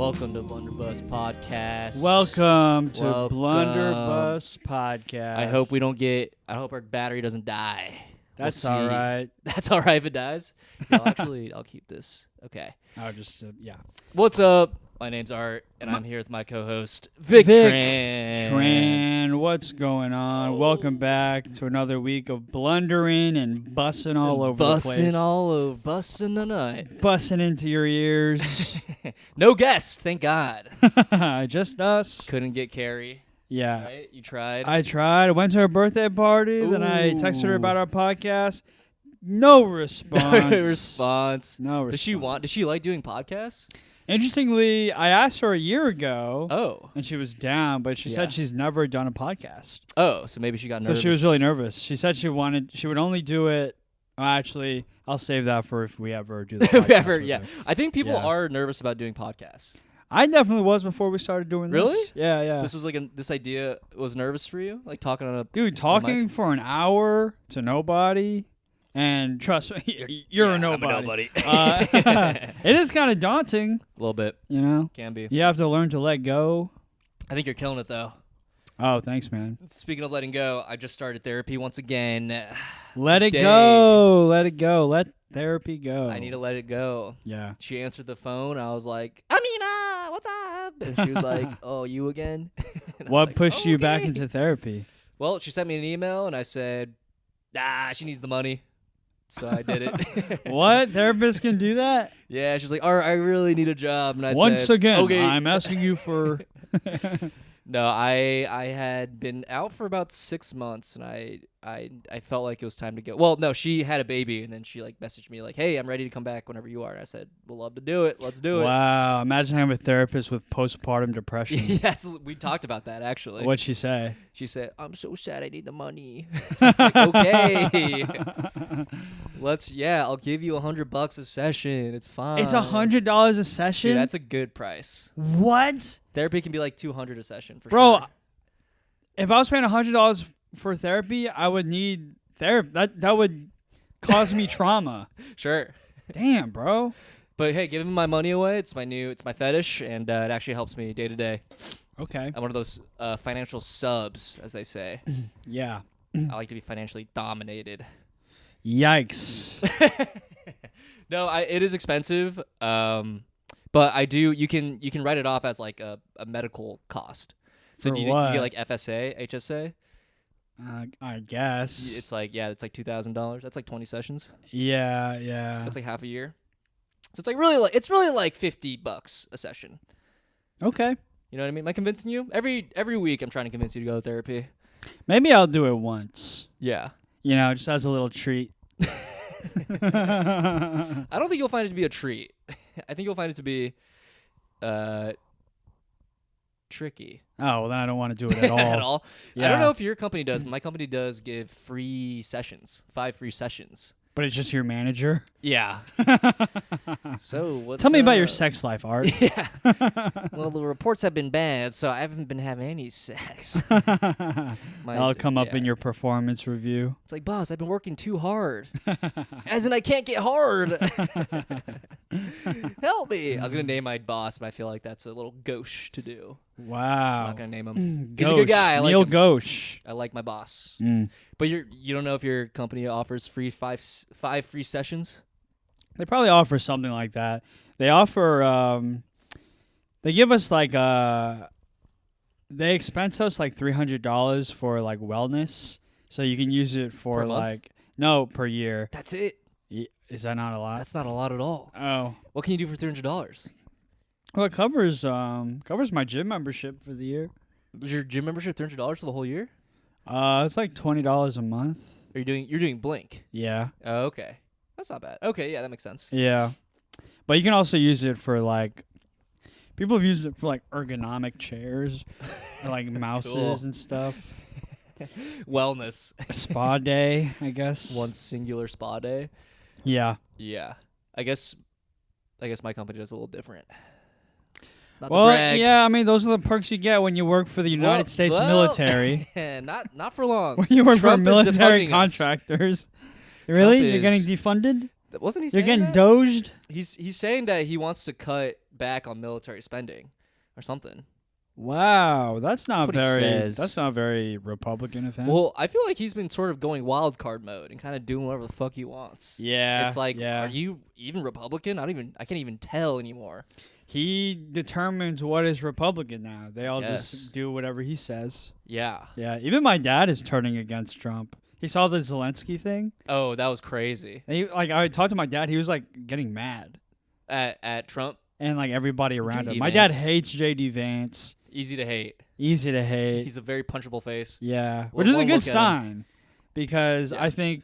Welcome to Blunder Bus Podcast. Welcome to Blunder Bus Podcast. I hope our battery doesn't die. That's We'll see. all right. That's all right if it dies. No, actually, I'll keep this. Okay. I'll just, yeah. What's up? My name's Art, and I'm here with my co-host, Vic Tran. Tran, what's going on? Welcome back to another week of blundering and bussing all over the place. Bussing the nut. Bussing into your ears. No guests, thank God. Just us. Couldn't get Carrie. Yeah. Right? You tried? I tried. I went to her birthday party. Then I texted her about our podcast. No response. No response. Does she like doing podcasts? Interestingly, I asked her a year ago. Oh. And she was down, but she said she's never done a podcast. Oh, so maybe she got nervous. So she was really nervous. She said she would only do it. Well, actually, I'll save that for if we ever do the podcast. Yeah. I think people are nervous about doing podcasts. I definitely was before we started doing this. Really? Yeah. This was like this idea was nervous for you? Like talking on a talking for an hour to nobody. And trust me, you're a nobody. I'm a nobody. It is kind of daunting. A little bit. You know? Can be. You have to learn to let go. I think you're killing it, though. Oh, thanks, man. Speaking of letting go, I just started therapy once again. Let it go. Let it go. Let therapy go. I need to let it go. Yeah. She answered the phone. I was like, Amina, what's up? And she was like, oh, you again? What pushed you back into therapy? Well, she sent me an email, and I said, she needs the money. So I did it. What? Therapists can do that? Yeah, she's like, all right, I really need a job. And I Once said, again, okay. I'm asking you for... No, I had been out for about 6 months, and I felt like it was time to go. Well, no, she had a baby, and then she like messaged me like, hey, I'm ready to come back whenever you are. And I said, we'll love to do it. Let's do it. Wow. Imagine having a therapist with postpartum depression. Yeah, we talked about that, actually. What'd she say? She said, I'm so sad I need the money. I was like, okay. I'll give you $100 a session. It's fine. It's $100 a session? Dude, that's a good price. What? Therapy can be like $200 a session for Bro, sure. If I was paying $100 for therapy, I would need therapy. That would cause me trauma. Sure. Damn, bro. But hey, giving my money away, it's my fetish, and it actually helps me day to day. Okay. I'm one of those financial subs, as they say. Yeah. I like to be financially dominated. Yikes. No, it is expensive, but I do. You can write it off as like a medical cost. So For you what? get like FSA, HSA? I guess. It's like $2,000. That's like 20 sessions. Yeah. That's like half a year. So it's really like $50 a session. Okay. You know what I mean? Am I convincing you? Every week I'm trying to convince you to go to therapy. Maybe I'll do it once. Yeah. You know, just as a little treat. I don't think you'll find it to be a treat. I think you'll find it to be tricky. Oh, well, then I don't want to do it at all. At all? Yeah. I don't know if your company does, but my company does give free sessions, 5 free sessions. But it's just your manager? Yeah. So what's Tell me about your sex life, Art. Yeah. Well, the reports have been bad, so I haven't been having any sex. That'll come up in your performance review. It's like, boss, I've been working too hard. As in, I can't get hard. Help me. I was going to name my boss, but I feel like that's a little gauche to do. Wow. I'm not going to name him. He's a good guy. I like Neil him. Gauche. I like my boss. Mm. But you don't know if your company offers five free sessions? They probably offer something like that. They offer, they give us like, they expense us like $300 for like wellness. So you can use it for per year. That's it. Is that not a lot? That's not a lot at all. Oh. What can you do for $300? Well, it covers my gym membership for the year. Is your gym membership $300 for the whole year? It's like $20 a month. You're doing Blink? Yeah. Oh, okay. That's not bad. Okay, yeah, that makes sense. Yeah. But you can also use it for like people have used it for like ergonomic chairs or like mouses and stuff. Wellness. A spa day, I guess. One singular spa day. Yeah. Yeah. I guess my company does a little different. Not well, to brag. yeah, I mean, those are the perks you get when you work for the United States military. Not for long. When you work Trump for military contractors. Really? You're getting defunded? Wasn't he You're saying getting that? doged? He's saying that he wants to cut back on military spending or something. Wow, that's not That's what he very. says. That's not very Republican of him. Well, I feel like he's been sort of going wild card mode and kind of doing whatever the fuck he wants. yeah, It's like, yeah. are you even Republican? I can't even tell anymore. He determines what is Republican now. They all Yes. just do whatever he says. Yeah. Yeah, even my dad is turning against Trump. He saw the Zelensky thing. Oh, that was crazy. And I talked to my dad. He was like getting mad, At Trump, and like everybody around J.D. him. My dad Vance. hates JD Vance. easy to hate. Easy to hate. He's a very punchable face. Yeah, Well, which is a one good look at him. sign, because Yeah. I think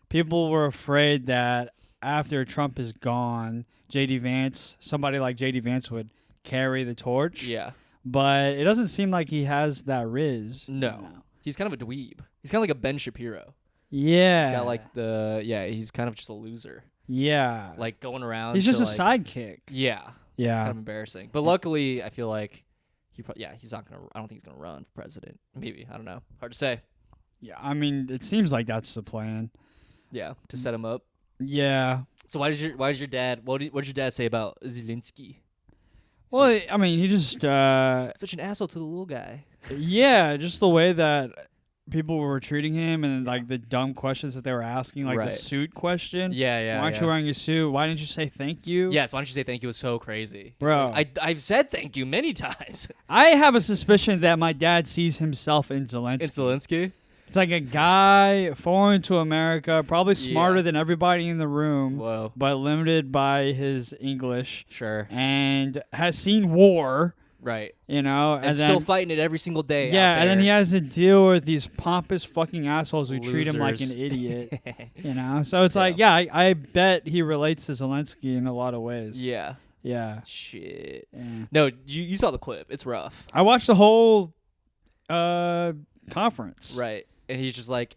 people were afraid that after Trump is gone, JD Vance, somebody like JD Vance would carry the torch. Yeah. But it doesn't seem like he has that riz. No. He's kind of a dweeb. He's kind of like a Ben Shapiro. Yeah. He's got like he's kind of just a loser. Yeah. Like going around. He's just to, a sidekick. Yeah. It's Yeah. kind of embarrassing. But luckily, I feel like he's not going to, I don't think he's going to run for president. Maybe. I don't know. Hard to say. Yeah. I mean, it seems like that's the plan. Yeah. To set him up. Yeah. So why does your dad, what did your dad say about Zelensky? Well, I mean, he just, Such an asshole to the little guy. yeah, just the way that people were treating him and like the dumb questions that they were asking, like Right. the suit question. Yeah. Why aren't you wearing a suit? Why didn't you say thank you? Yes, why don't you say thank you? It was so crazy. He's Bro. like, I've said thank you many times. I have a suspicion that my dad sees himself in Zelensky. It's Zelensky? It's like a guy foreign to America, probably smarter Yeah. than everybody in the room, Whoa. but limited by his English, Sure. and has seen war, Right. you know, And and still then, fighting it every single day. yeah, out and then there. he has to deal with these pompous fucking assholes who treat him like an Losers. idiot, you know. So it's like, yeah, I bet he relates to Zelensky in a lot of ways. Yeah. Yeah. Shit. Yeah. No, you saw the clip. It's rough. I watched the whole conference. Right. And he's just like,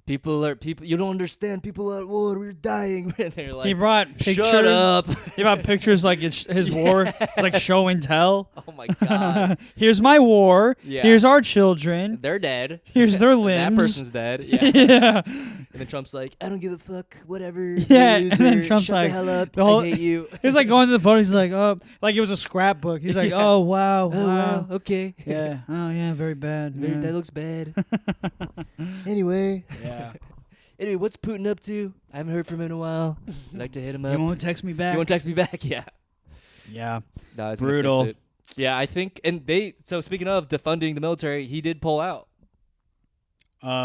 people, you don't understand. People are at war. We're dying. And they're like, He brought pictures. shut up. He brought pictures like it's his war. It's like Yes. show and tell. Oh, my God. Here's my war. Yeah. Here's our children. They're dead. Here's their That limbs. person's dead. Yeah. Yeah. And then Trump's like, I don't give a fuck. Whatever. Yeah, You're a and then loser. Trump's Shut like, the hell up. the whole- I hate you. He's like going to the photo. He's like, oh, like it was a scrapbook. He's like, Yeah. oh wow, Oh, wow. Okay. yeah, oh yeah, very bad. Yeah. That looks bad. Anyway. Yeah. Anyway, what's Putin up to? I haven't heard from him in a while. I'd like to hit him up. You won't text me back. You won't text me back? Yeah. Yeah. No, it's Brutal. Gonna fix it. Yeah, I think, so speaking of defunding the military, he did pull out.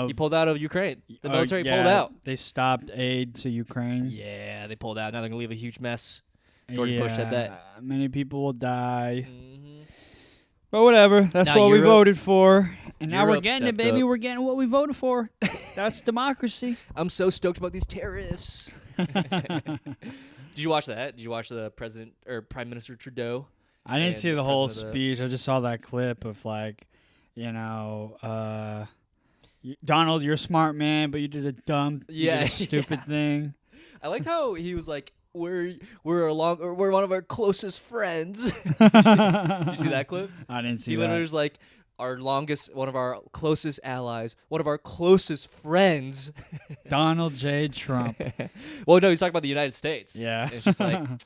He pulled out of Ukraine. The military pulled out. They stopped aid to Ukraine. Yeah, they pulled out. Now they're going to leave a huge mess. George Bush said that. Many people will die. Mm-hmm. But whatever. That's Now what we Europe- voted for. And now we're Europe getting it, stepped baby. up. We're getting what we voted for. That's democracy. I'm so stoked about these tariffs. Did you watch that? Did you watch the president or Prime Minister Trudeau? I didn't And see the the whole president of speech. I just saw that clip of like, Donald, you're a smart man, but you did a dumb, you did Yeah. a stupid thing. I liked how he was like, we're one of our closest friends. Did you see that clip? I didn't see He that. literally was like, one of our closest allies, one of our closest friends. Donald J. Trump. Well, no, he's talking about the United States. Yeah. And it's just like, you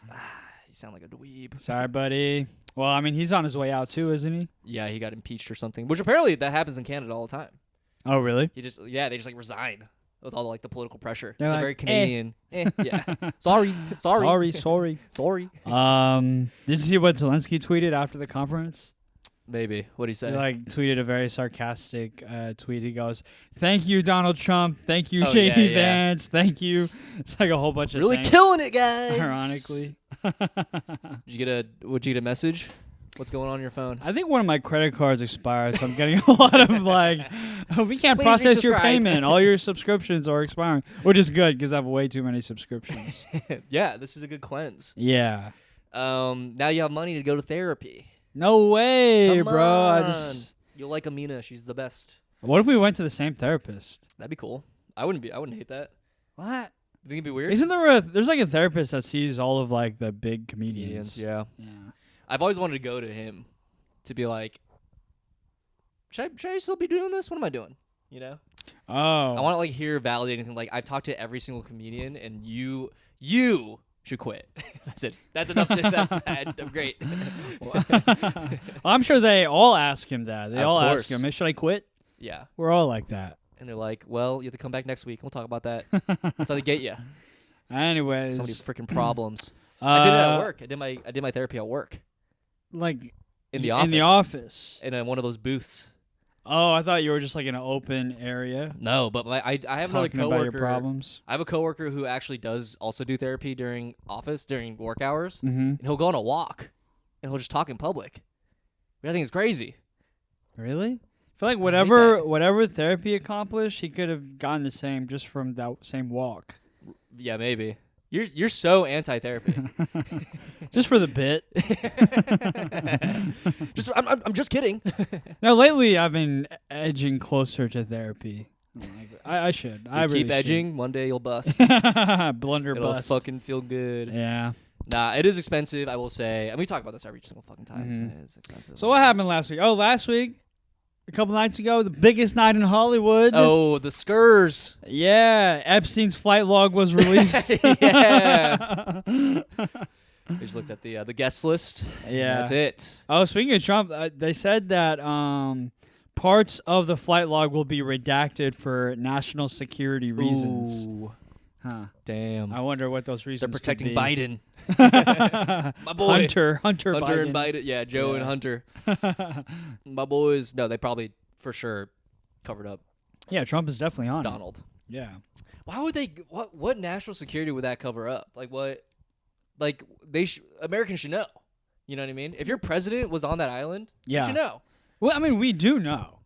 sound like a dweeb. Sorry, buddy. Well, I mean, he's on his way out too, isn't he? Yeah, he got impeached or something, which apparently that happens in Canada all the time. Oh, really? They just like resign with all like the political pressure. They're It's like, a very Canadian. Yeah. Sorry. Sorry. Sorry. Did you see what Zelensky tweeted after the conference? Maybe. What'd he say? He like tweeted a very sarcastic tweet. He goes, "Thank you, Donald Trump. Thank you, Oh, JD yeah. Vance. Thank you." It's like a whole bunch of Really things, killing it, guys. ironically. Would you get a message? What's going on your phone? I think one of my credit cards expired, so I'm getting a lot of like, we can't Please process your resubscribe." payment. All your subscriptions are expiring, which is good because I have way too many subscriptions. Yeah, this is a good cleanse. Yeah. Now you have money to go to therapy. No way, Come bro. on. You'll like Amina. She's the best. What if we went to the same therapist? That'd be cool. I wouldn't hate that. What? You think it'd be weird? Isn't there there's like a therapist that sees all of like the big comedians? Yeah. Yeah. I've always wanted to go to him to be like, should I still be doing this? What am I doing? You know? I Oh. want to like hear validating thing. Like I've talked to every single comedian, and you should quit. That's it. That's enough. That's that. I'm great. Well, I'm sure they all ask him that. They Of all course. ask him, should I quit? Yeah. We're all like that. And they're like, well, you have to come back next week. We'll talk about that. That's how they get you. Anyways. So many freaking problems. I did it at work. I did my therapy at work. Like In the office. In the office. And in one of those booths. Oh, I thought you were just like in an open area. No, but I have another Talking coworker. about your problems. I have a coworker who actually does also do therapy during work hours, Mm-hmm. and he'll go on a walk, and he'll just talk in public. Which I think is crazy. Really? I feel like that. whatever therapy accomplished, he could have gotten the same just from that same walk. Yeah, maybe. You're so anti-therapy. Just for the bit. I'm just kidding. No, lately I've been edging closer to therapy. I should. I really keep edging. One day you'll bust. should. Blunder It'll bus. fucking feel good. Yeah. Nah, it is expensive. I will say, and we talk about this every single fucking time. Mhm. It's expensive. So what happened last week? Oh, last week, a couple nights ago, the biggest night in Hollywood. Oh, the Skurs. Yeah, Epstein's flight log was released. Yeah. We just looked at the guest list. Yeah. That's it. Oh, speaking of Trump, they said that parts of the flight log will be redacted for national security reasons. Ooh, Huh. damn. I wonder what those They're reasons protecting could be. Biden. My boy. Hunter Biden. And Biden. Yeah, Joe and Hunter. My boys. No, they probably for sure covered up Yeah, Trump is definitely on it. Donald. Yeah. Why would they? What national security would that cover up? Like what? Like Americans should know. You know what I mean? If your president was on that island, Yeah. you should know. Well, I mean, we do know.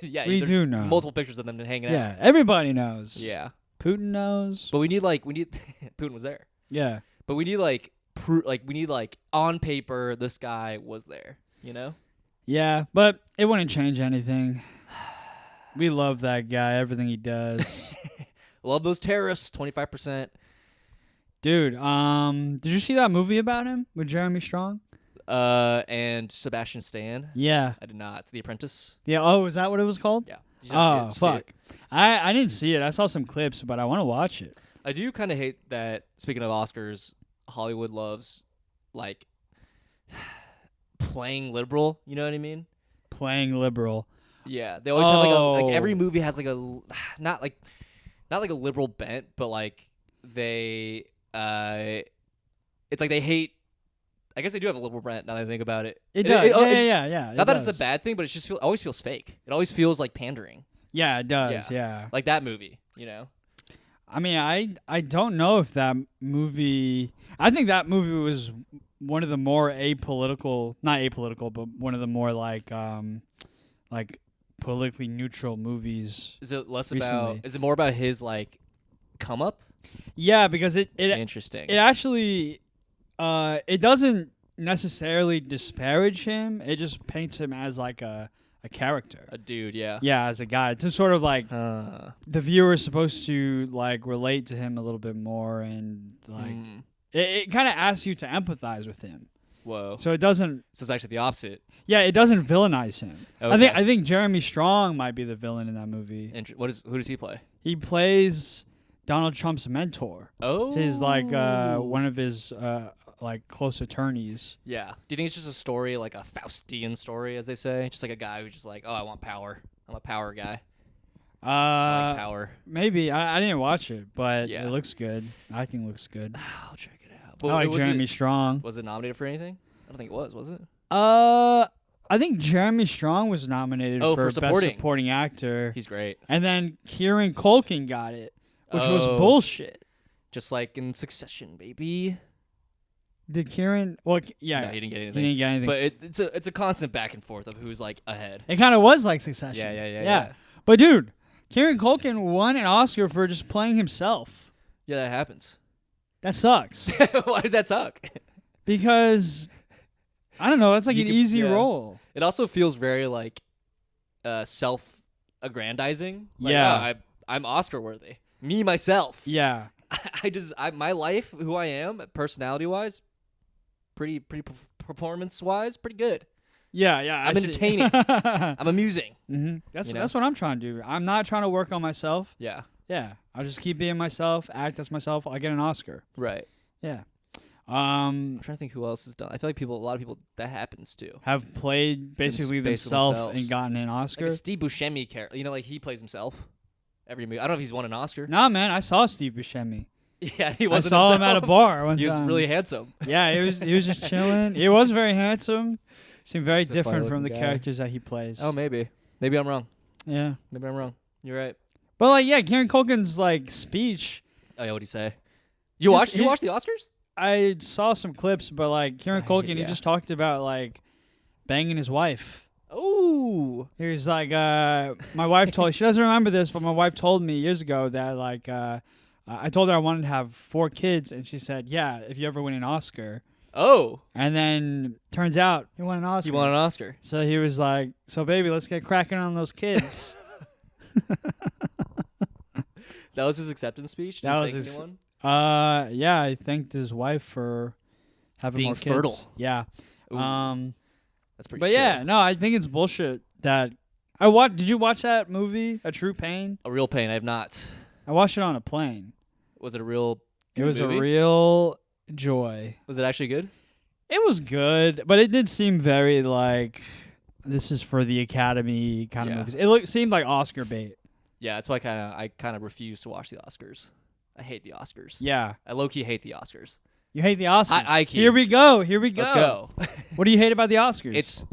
Yeah, We there's do know. multiple pictures of them hanging Yeah, out. everybody knows. Yeah, Putin knows. but we need Putin was there, Yeah. but we need we need on paper this guy was there. You know? Yeah, but it wouldn't change anything. We love that guy, everything he does. Love those tariffs, 25%. Dude, did you see that movie about him with Jeremy Strong? And Sebastian Stan. Yeah. I did not. The Apprentice. Yeah, oh, is that what it was called? Yeah. Did you not see it? Oh, Did you see fuck. it? I didn't see it. I saw some clips, but I want to watch it. I do kind of hate that. Speaking of Oscars, Hollywood loves like playing liberal. You know what I mean? Playing liberal. Yeah, they always have like Oh. every movie has like a not like a liberal bent, but like they it's like they hate. I guess they do have a liberal bent now that I think about it. It does. Yeah. Not it that it's a does. bad thing, but it just always feels fake. It always feels like pandering, Yeah, it does. Yeah. like that movie. You know? I mean, I don't know if that movie. I think that movie was one of the more apolitical, not apolitical, but one of the more like politically neutral movies. Is it less Recently. about? Is it more about his like come up? Yeah, because it Interesting. it actually it doesn't necessarily disparage him. It just paints him as like a character. A dude, yeah. Yeah, as a guy. To sort of like the viewer is supposed to like relate to him a little bit more, and like it kind of asks you to empathize with him. Whoa. So it doesn't. So it's actually the opposite. Yeah, it doesn't villainize him. Okay. I think Jeremy Strong might be the villain in that movie. Who does he play? He plays Donald Trump's mentor. Oh. His like one of his like close attorneys. Yeah. Do you think it's just a story, like a Faustian story, as they say? Just like a guy who's just like, oh, I want power. I'm a power guy. I like power. Maybe I didn't watch it, but Yeah. it looks good. Acting looks good. I'll check it out. I like was Jeremy It, Strong. was it nominated for anything? I don't think it was it? I think Jeremy Strong was nominated Oh, for for supporting. best supporting actor, He's great. and then Kieran Culkin got it, which was Oh. bullshit. Just like in Succession, baby. Did Kieran? Well, yeah, No, he didn't get he anything. didn't get anything. But it's a constant back and forth of who's like ahead. It kind of was like Succession. Yeah. But dude, Kieran Culkin won an Oscar for just playing himself. Yeah, that happens. That sucks. Why does that suck? Because I don't know. That's like You an could- easy yeah. role. It also feels very like self-aggrandizing. Like, Yeah. oh, I'm Oscar worthy. Me myself. Yeah. My life, who I am, personality-wise, pretty performance-wise, pretty good. Yeah. I'm entertaining. I'm amusing. Mm-hmm. That's You know? that's what I'm trying to do. I'm not trying to work on myself. Yeah. Yeah, I'll just keep being myself, act as myself. I'll get an Oscar. Right. Yeah. I'm trying to think who else has done. I feel like a lot of people that happens to have played basically themselves and gotten an Oscar. Like a Steve Buscemi character. You know, like he plays himself every movie. I don't know if he's won an Oscar. Nah, man, I saw Steve Buscemi. Yeah, he wasn't. I saw himself. him at a bar one time. He was really handsome. Yeah, he was just chilling. He was very handsome. Seemed very He's a different from fine-looking the guy. characters that he plays. Oh, maybe I'm wrong. Yeah, Maybe I'm wrong. You're right. but like, yeah, Kieran Culkin's like speech. Oh yeah, what'd he say? You watched the Oscars? I saw some clips, but like Kieran Culkin, he just talked about like banging his wife. Oh. He was like, my wife told, she doesn't remember this, but my wife told me years ago that like, I told her I wanted to have 4 kids, and she said, yeah, if you ever win an Oscar. Oh. And then turns out he won an Oscar. He won an Oscar. So he was like, so baby, let's get cracking on those kids. That was his acceptance speech? That was his. Yeah, I thanked his wife for having Being more kids. fertile. Yeah. Ooh. That's pretty But chill. yeah, no, I think it's bullshit that I watched. Did you watch that movie, A True Pain? A Real Pain, I have not. I watched it on a plane. Was it a real It was movie? a real joy. Was it actually good? It was good, but it did seem very like this is for the Academy kind of Yeah. movies. It seemed like Oscar bait. Yeah, that's why I kind of refuse to watch the Oscars. I hate the Oscars. Yeah, I low-key hate the Oscars. you hate the Oscars. I keep. Here we go. Let's go. What do you hate about the Oscars? It's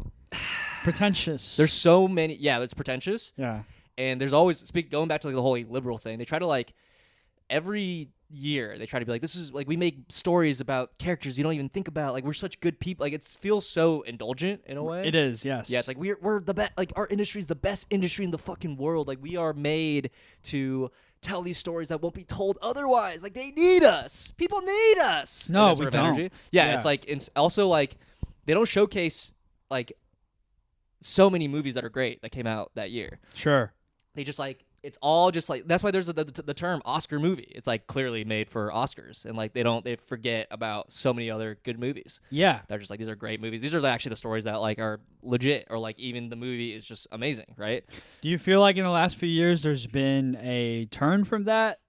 pretentious. there's so many. Yeah, it's pretentious, yeah. and there's always going back to like the whole liberal thing. They try to like every year they try to be like, this is like we make stories about characters you don't even think about. Like we're such good people. Like it feels so indulgent in a way. It is. Yes. Yeah, it's like we're the best. Like our industry is the best industry in the fucking world. Like we are made to tell these stories that won't be told otherwise. Like they need us. People need us. No, And that we sort of don't. energy. Yeah, it's like it's also like they don't showcase like so many movies that are great that came out that year. Sure. They just like it's all just like that's why there's the term Oscar movie. It's like clearly made for Oscars, and like they forget about so many other good movies. Yeah. They're just like these are great movies. These are actually the stories that like are legit, or like even the movie is just amazing, right? Do you feel like in the last few years there's been a turn from that?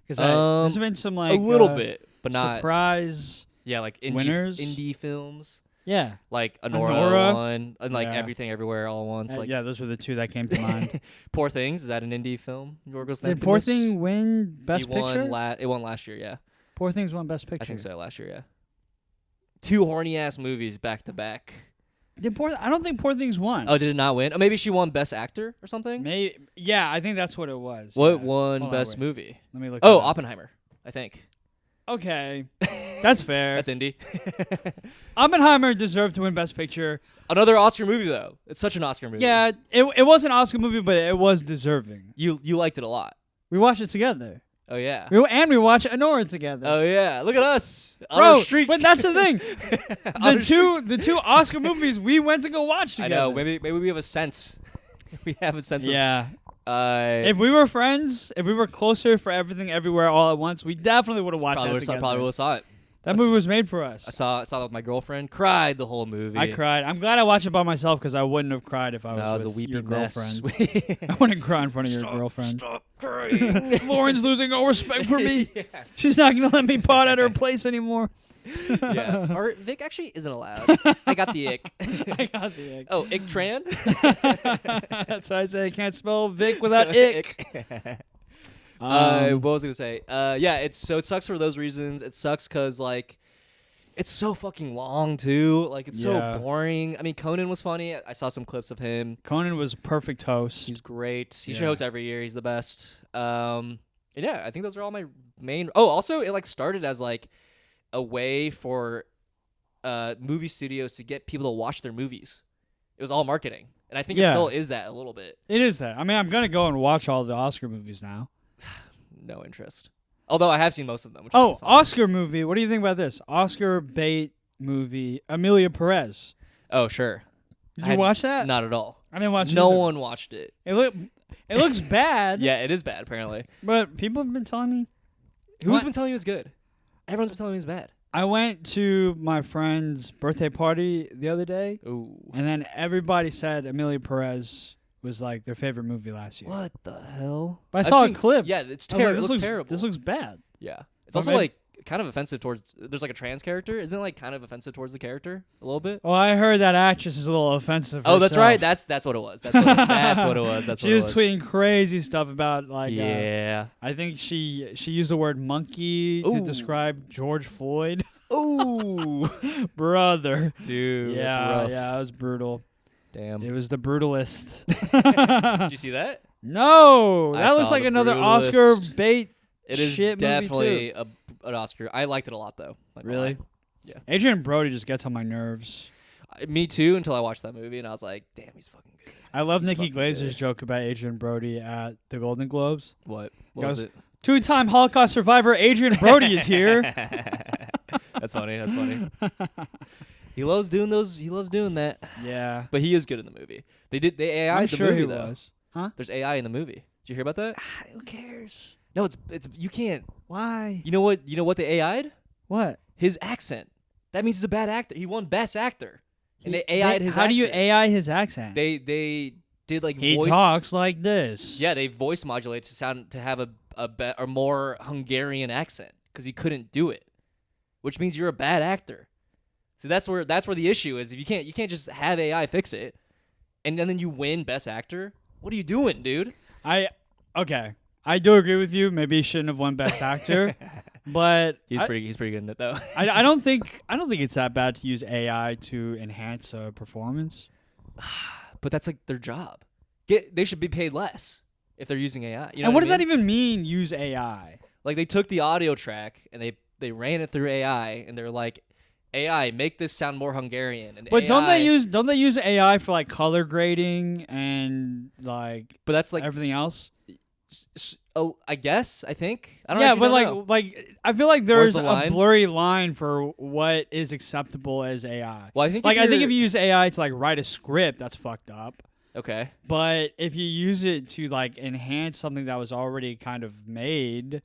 Because there's been some like a little bit, but not surprise. Yeah, like winners? indie films. Yeah. Like Anora Anora. won, and like Yeah. Everything Everywhere All at Once. Like Yeah, those were the 2 that came to mind. Poor Things, is that an indie film? Yorgos Did Lanthimos? Poor Thing win Best Picture? It won last year, yeah. Poor Things won Best Picture. I think so, last year, yeah. 2 horny ass movies back to back. I don't think Poor Things won. Oh, did it not win? Oh, maybe she won Best Actor or something? Maybe. Yeah, I think that's what it was. What Yeah. won Hold on, Best wait. Movie? Let me look. Oh, it up. Oppenheimer, I think. Okay, that's fair. That's indie. Oppenheimer deserved to win Best Picture. Another Oscar movie, though. It's such an Oscar movie. Yeah, it was an Oscar movie, but it was deserving. You liked it a lot. We watched it together. Oh, yeah. We watched Anora together. Oh, yeah. Look at us. On Bro, our streak. but that's the thing. On a the two Oscar movies we went to go watch together. I know. Maybe we have a sense. We have a sense Yeah. of... If we were friends, if we were closer for Everything Everywhere All at Once, we definitely would have watched that together. Probably would have saw it. That movie was made for us. I saw it with my girlfriend. Cried the whole movie. I cried. I'm glad I watched it by myself because I wouldn't have cried if I was a with weepy your mess. girlfriend. I wouldn't cry in front of your girlfriend. Stop crying. Lauren's losing all respect for me. Yeah. She's not going to let me pot at her place anymore. Yeah. Or Vic actually isn't allowed. I got the ick. I got the ick. Oh, Ick Tran? That's why I say I can't spell Vic without ick. What was I gonna say? Yeah, it sucks for those reasons. It sucks because like it's so fucking long too. Like it's so boring. I mean, Conan was funny. I saw some clips of him. Conan was perfect host. He's great. He should host every year. He's the best. And yeah, I think those are all my main. Oh, also it like started as like a way for movie studios to get people to watch their movies. It was all marketing, and I think it still is that a little bit. It is that. I mean, I'm gonna go and watch all the Oscar movies now. No interest. Although I have seen most of them. Which Oh, Oscar movie. What do you think about this? Oscar bait movie. Amelia Perez. Oh, sure. Did you watch that? Not at all. I didn't watch it. No either. one watched it. It looks bad. Yeah, it is bad, apparently. But people have been telling me. Who's been telling you it's good? Everyone's been telling me it's bad. I went to my friend's birthday party the other day. Ooh. And then everybody said Amelia Perez was like their favorite movie last year. What the hell? But I saw a clip. Yeah, it's I was like, terrible. It looks terrible. This looks bad. Yeah. It's But also maybe- like kind of offensive towards. There's like a trans character. Isn't it like kind of offensive towards the character a little bit? Well, I heard that actress is a little offensive. Oh, that's herself. right. That's what it was. That's what it was. That's she what it was was. tweeting crazy stuff about like. Yeah. I think she used the word monkey to describe George Floyd. Ooh, brother. Dude. That's Yeah, rough. yeah, it was brutal. Damn. It was the brutalist. Did you see that? No, I that looks saw like The another Brutalist. Oscar bait. It is shit movie, definitely an Oscar. I liked it a lot though. Like, Really? Yeah. Adrian Brody just gets on my nerves. Me too. Until I watched that movie and I was like, damn, he's fucking good. I love He's Nikki fucking Glazer's good. joke about Adrian Brody at the Golden Globes. What? What Goes, was it? Two-time Holocaust survivor Adrian Brody is here. That's funny. That's funny. He loves doing those. He loves doing that. Yeah. But he is good in the movie. They AI I'm the sure movie he though. was. Huh? There's AI in the movie. Did you hear about that? Who cares? No, it's you can't. Why? You know what? You know what they AI'd? What? His accent. That means he's a bad actor. He won Best Actor. And they AI'd his How accent. do you AI his accent? They did like he voice. talks like this. Yeah, they voice modulate to have a more Hungarian accent because he couldn't do it, which means you're a bad actor. So that's where the issue is. If you can't just have AI fix it, and then you win Best Actor. What are you doing, dude? Okay. I do agree with you. Maybe he shouldn't have won Best Actor, but He's pretty good in it though. I don't think it's that bad to use AI to enhance a performance. But that's like their job. They should be paid less if they're using AI. You know And what does I that mean? even mean? Use AI? Like they took the audio track and they ran it through AI and they're like, AI, make this sound more Hungarian. And But AI, don't they use AI for like color grading and like But that's like everything else? I guess. I think. I don't. Yeah, actually but know. like I feel like there's the a line? blurry line for what is acceptable as AI. Well, I think Like I think you're- if you use AI to like write a script, that's fucked up. Okay. But if you use it to like enhance something that was already kind of made,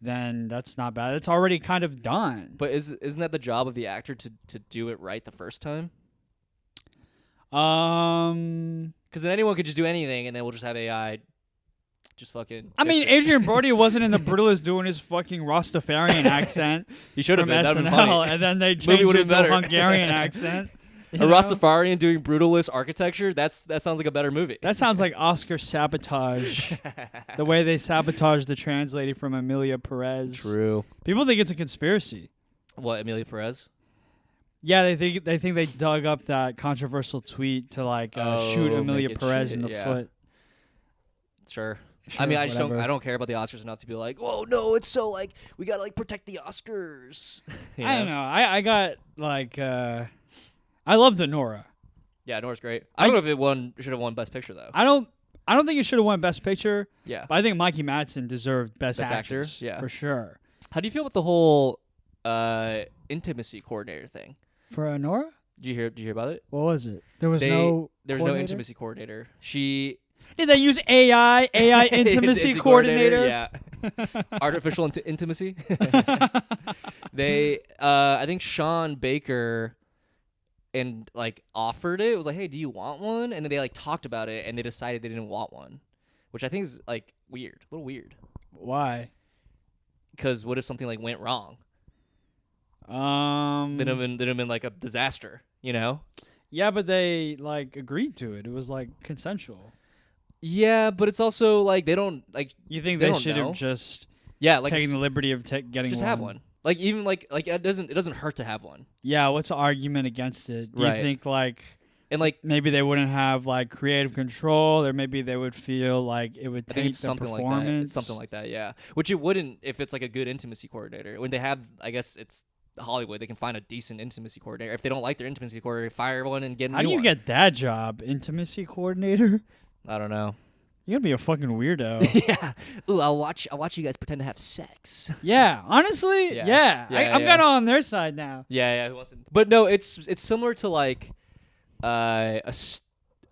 then that's not bad. It's already kind of done. But isn't that the job of the actor to do it right the first time? Because then anyone could just do anything, and then we'll just have AI just fucking. I mean, fix it. Adrian Brody wasn't in The Brutalist doing his fucking Rastafarian accent He should have from been. That'd been SNL, funny. and then they Movie changed would've it been to a better. Hungarian accent. A you know? Rastafarian doing brutalist architecture. That sounds like a better movie. That sounds like Oscar sabotage. The way they sabotaged the trans lady from Emilia Perez. True. People think it's a conspiracy. What, Amelia Perez? Yeah, they think they dug up that controversial tweet to like shoot Oh, Amelia make it Perez shit, in the yeah. foot. Sure. Sure, I mean, I just whatever. don't care about the Oscars enough to be like, whoa, no, it's so like we gotta like protect the Oscars. You I don't know. I got like I loved Anora. Yeah, Nora's great. I don't know if it should have won Best Picture though. I don't think it should have won Best Picture, Yeah. but I think Mikey Madsen deserved Best Best Actor, Actress, yeah. for sure. How do you feel about the whole intimacy coordinator thing? For Anora? Did you hear about it? What was it? There was There's no no intimacy coordinator. She Did they use AI intimacy coordinator? Yeah. Artificial intimacy. They I think Sean Baker and like offered it. It was like, "Hey, do you want one?" And then they like talked about it and they decided they didn't want one, which I think is like weird. A little weird. Why? Cuz what if something like went wrong? Um Then it'd have been like a disaster, you know? Yeah, but they like agreed to it. It was like consensual. Yeah, but it's also like they don't like You think They they don't should know. have just yeah, like taken the liberty of getting just one? have one. Like even like it doesn't hurt to have one. Yeah, what's the argument against it? Do Right. you think like And like maybe they wouldn't have like creative control, or maybe they would feel like it would I think taint it's the something performance? like that. It's something like that, yeah. Which it wouldn't if it's like a good intimacy coordinator. When they have, I guess it's Hollywood, they can find a decent intimacy coordinator. If they don't like their intimacy coordinator, fire one and get a How new do you one. get that job? Intimacy coordinator? I don't know. You're gonna be a fucking weirdo. Yeah. Ooh, I'll watch you guys pretend to have sex. Yeah, honestly, Yeah. yeah. Yeah, I'm yeah. kind of on their side now. Yeah. Who wants to? But no, it's similar to like, I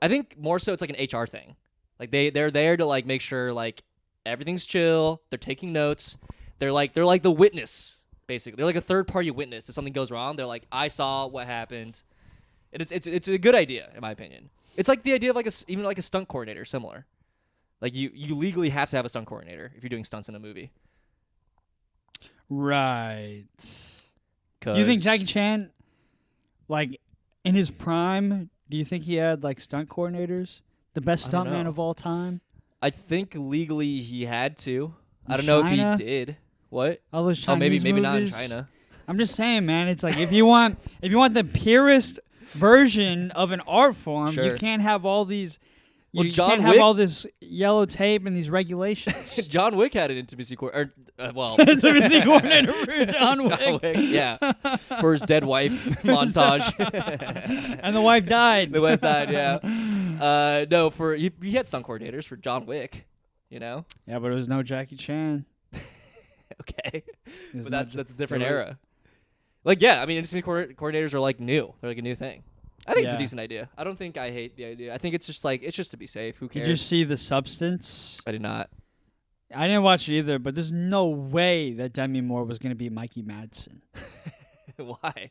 think more so it's like an HR thing. Like they're there to like make sure like everything's chill. They're taking notes. They're like the witness basically. They're like a third party witness if something goes wrong. They're like, I saw what happened. And it's a good idea in my opinion. It's like the idea of like even like a stunt coordinator, similar. Like you legally have to have a stunt coordinator if you're doing stunts in a movie. Right. Do you think Jackie Chan, like, in his prime, do you think he had, like, stunt coordinators? The best stuntman of all time? I think legally he had to. In I don't know China? if he did. What? All those Chinese maybe not in movies? China. I'm just saying, man. It's like if you want the purest version of an art form, you Sure. can't have all these. Well, You John can't Wick- have all this yellow tape and these regulations. John Wick had an intimacy coordinator. Intimacy coordinator for John Wick. John Wick, yeah, for his dead wife montage. And the wife died. The wife died. Yeah. No, he had stunt coordinators for John Wick. You know. Yeah, but it was no Jackie Chan. Okay. It was But not that's a different they were- era. Like, yeah, I mean, intimacy coordinators are like new. They're like a new thing. I think it's a Yeah. decent idea. I don't think I hate the idea. I think it's just to be safe. Who cares? Did you see The Substance? I did not. I didn't watch it either, but there's no way that Demi Moore was going to be Mikey Madsen. Why?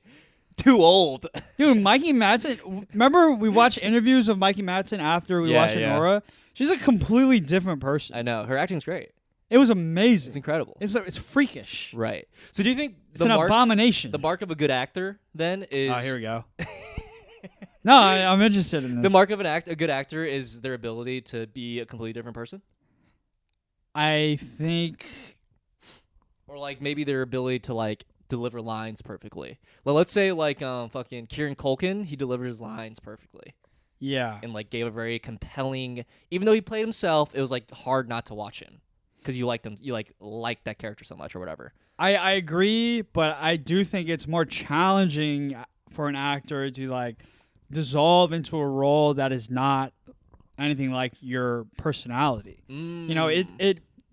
Too old. Dude, Mikey Madsen, remember we watched interviews of Mikey Madsen after we Yeah, watched yeah. Anora? She's a completely different person. I know. Her acting's great. It was amazing. It's incredible. It's freakish. Right. So do you think It's an abomination. the mark of a good actor then is Oh, here we go. No, I'm interested in this. the mark of a good actor is their ability to be a completely different person? I think Or like maybe their ability to like deliver lines perfectly. Well, let's say like fucking Kieran Culkin, he delivered his lines perfectly yeah. and like gave a very compelling, even though he played himself, it was like hard not to watch him because you liked him, you liked that character so much or whatever. I agree, but I do think it's more challenging for an actor to like dissolve into a role that is not anything like your personality. You know, it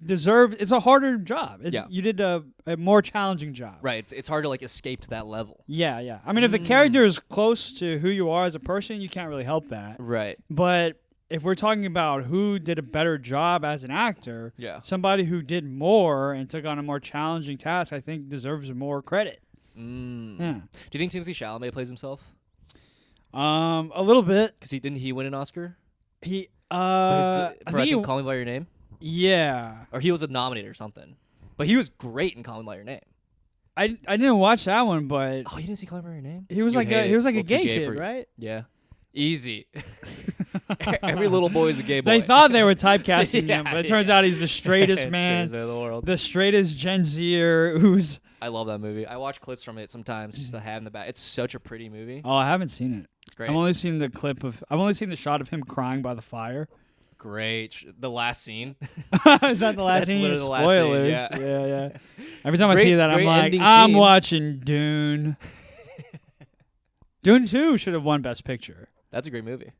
deserves. It's a harder job. Yeah. You did a more challenging job. Right. It's hard to like escape to that level. Yeah, yeah. I mean, if the character is close to who you are as a person, you can't really help that. Right. But if we're talking about who did a better job as an actor, Yeah. somebody who did more and took on a more challenging task, I think deserves more credit. Yeah. Do you think Timothée Chalamet plays himself? A little bit. Because didn't he win an Oscar? He I think Call Me by Your Name, yeah. or he was a nominated or something. But he was great in Call Me by Your Name. I didn't watch that one, but Oh, you didn't see Call Me by Your Name? he was You like hate he was it. like a Little too gay gay for kid, you. right? Yeah. Easy. Every little boy is a gay boy. They thought they were typecasting Yeah, him, but it turns out he's the straightest It's man, straightest man in the world. the straightest Gen Zer who's. I love that movie. I watch clips from it sometimes just to have in the back. It's such a pretty movie. Oh, I haven't seen it. It's great. I've only seen the clip of. I've only seen the shot of him crying by the fire. Great. The last scene. Is that the last That's scene? literally the last scene, Spoilers. yeah. Yeah. Every time I Great- see that, I'm great like, ending I'm scene. watching Dune. Dune 2 should have won Best Picture. That's a great movie.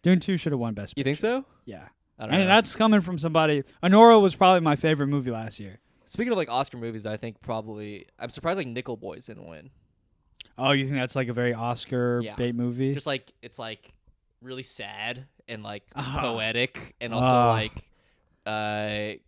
Dune 2 should have won Best Picture. You think so? Yeah. I don't And know. that's coming from somebody. Honora was probably my favorite movie last year. Speaking of like Oscar movies, I think probably I'm surprised like Nickel Boys didn't win. Oh, you think that's like a very Oscar Yeah. bait movie? Just like it's like really sad and like Ah. poetic and also Ah. like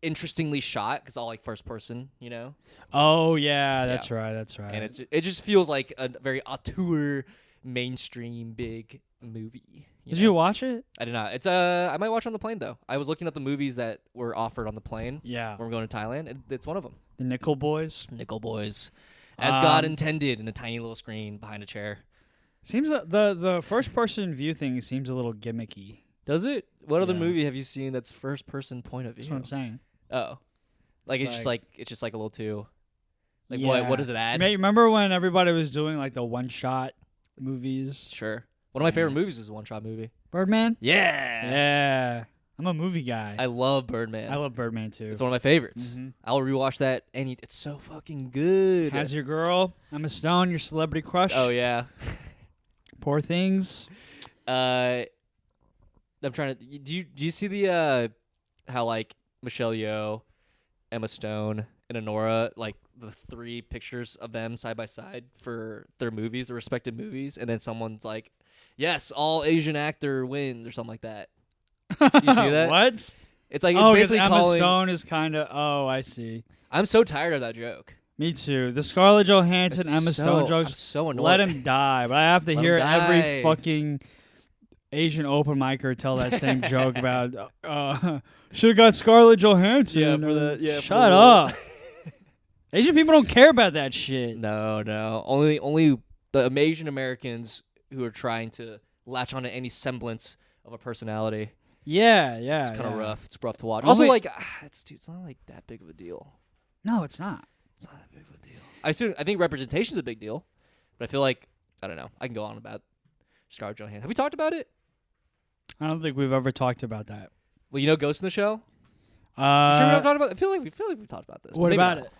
interestingly shot because all like first person, you know. Oh yeah, that's right. That's right. And it just feels like a very auteur, mainstream, big movie. Did you watch it? I did not. It's I might watch it on the plane though. I was looking at the movies that were offered on the plane Yeah. when we're going to Thailand, and it's one of them. The Nickel Boys. Nickel Boys, as God intended, in a tiny little screen behind a chair. Seems the first person view thing seems a little gimmicky. Does it? What other Yeah. movie have you seen that's first person point of view? That's what I'm saying. Oh, like It's it's just like a little too. Like Yeah. what does it add? Remember when everybody was doing like the one shot movies? Sure. One of my favorite movies is a one shot movie. Birdman? Yeah. Yeah. I'm a movie guy. I love Birdman. I love Birdman too. It's one of my favorites. Mhm. I'll rewatch that it's so fucking good. How's your girl? Emma Stone, your celebrity crush? Oh yeah. Poor Things. I'm trying to. Do you see the how like Michelle Yeoh, Emma Stone, and Anora, like the three pictures of them side by side for their movies, their respective movies, and then someone's like, "Yes, all Asian actor wins" or something like that. You see that? What? It's like it's Oh, basically Emma calling. Stone is kind of. Oh, I see. I'm so tired of that joke. Me too. The Scarlett Johansson, It's Emma so- Stone I'm jokes. so annoyed. Let him die. But I have to Let hear him every die. fucking Asian open micer tell that same joke about. Should have got Scarlett Johansson. Yeah, for the- yeah, for Shut the role. up. Asian people don't care about that shit. No. Only the Asian Americans who are trying to latch onto any semblance of a personality. Yeah. It's kind of rough. It's rough to watch. Only- Also, like, it's not like that big of a deal. No, it's not. It's not that big of a deal. I think representation's a big deal, but I feel like I don't know. I can go on about Scarlett Johansson. Have we talked about it? I don't think we've ever talked about that. Well, you know Ghost in the Shell? You sure we haven't talked about it? I feel like we've talked about this. What about it?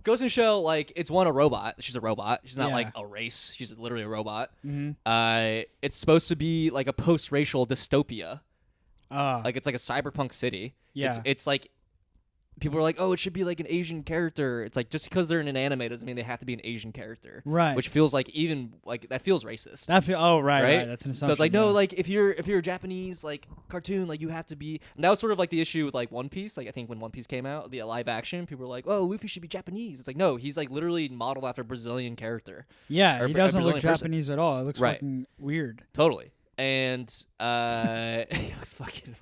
Ghost in the Shell, like, it's a robot. She's a robot. She's not Yeah. like a race. She's literally a robot. Mm-hmm. It's supposed to be like a post-racial dystopia. Uh, Like, it's like a cyberpunk city. Yeah. It's like people are like, oh, it should be like an Asian character. It's like just because they're in an anime doesn't mean they have to be an Asian character. Right. Which feels like that feels racist. right. That's an assumption. So it's like, no, yeah. like if you're a Japanese like cartoon, like you have to be. And that was sort of like the issue with like One Piece. Like I think when One Piece came out, the live action, people were like, oh, Luffy should be Japanese. It's like, no, he's like literally modeled after a Brazilian character. Yeah, or he a doesn't look Brazilian person. Japanese at all. It looks Right. fucking weird. Totally. And he looks fucking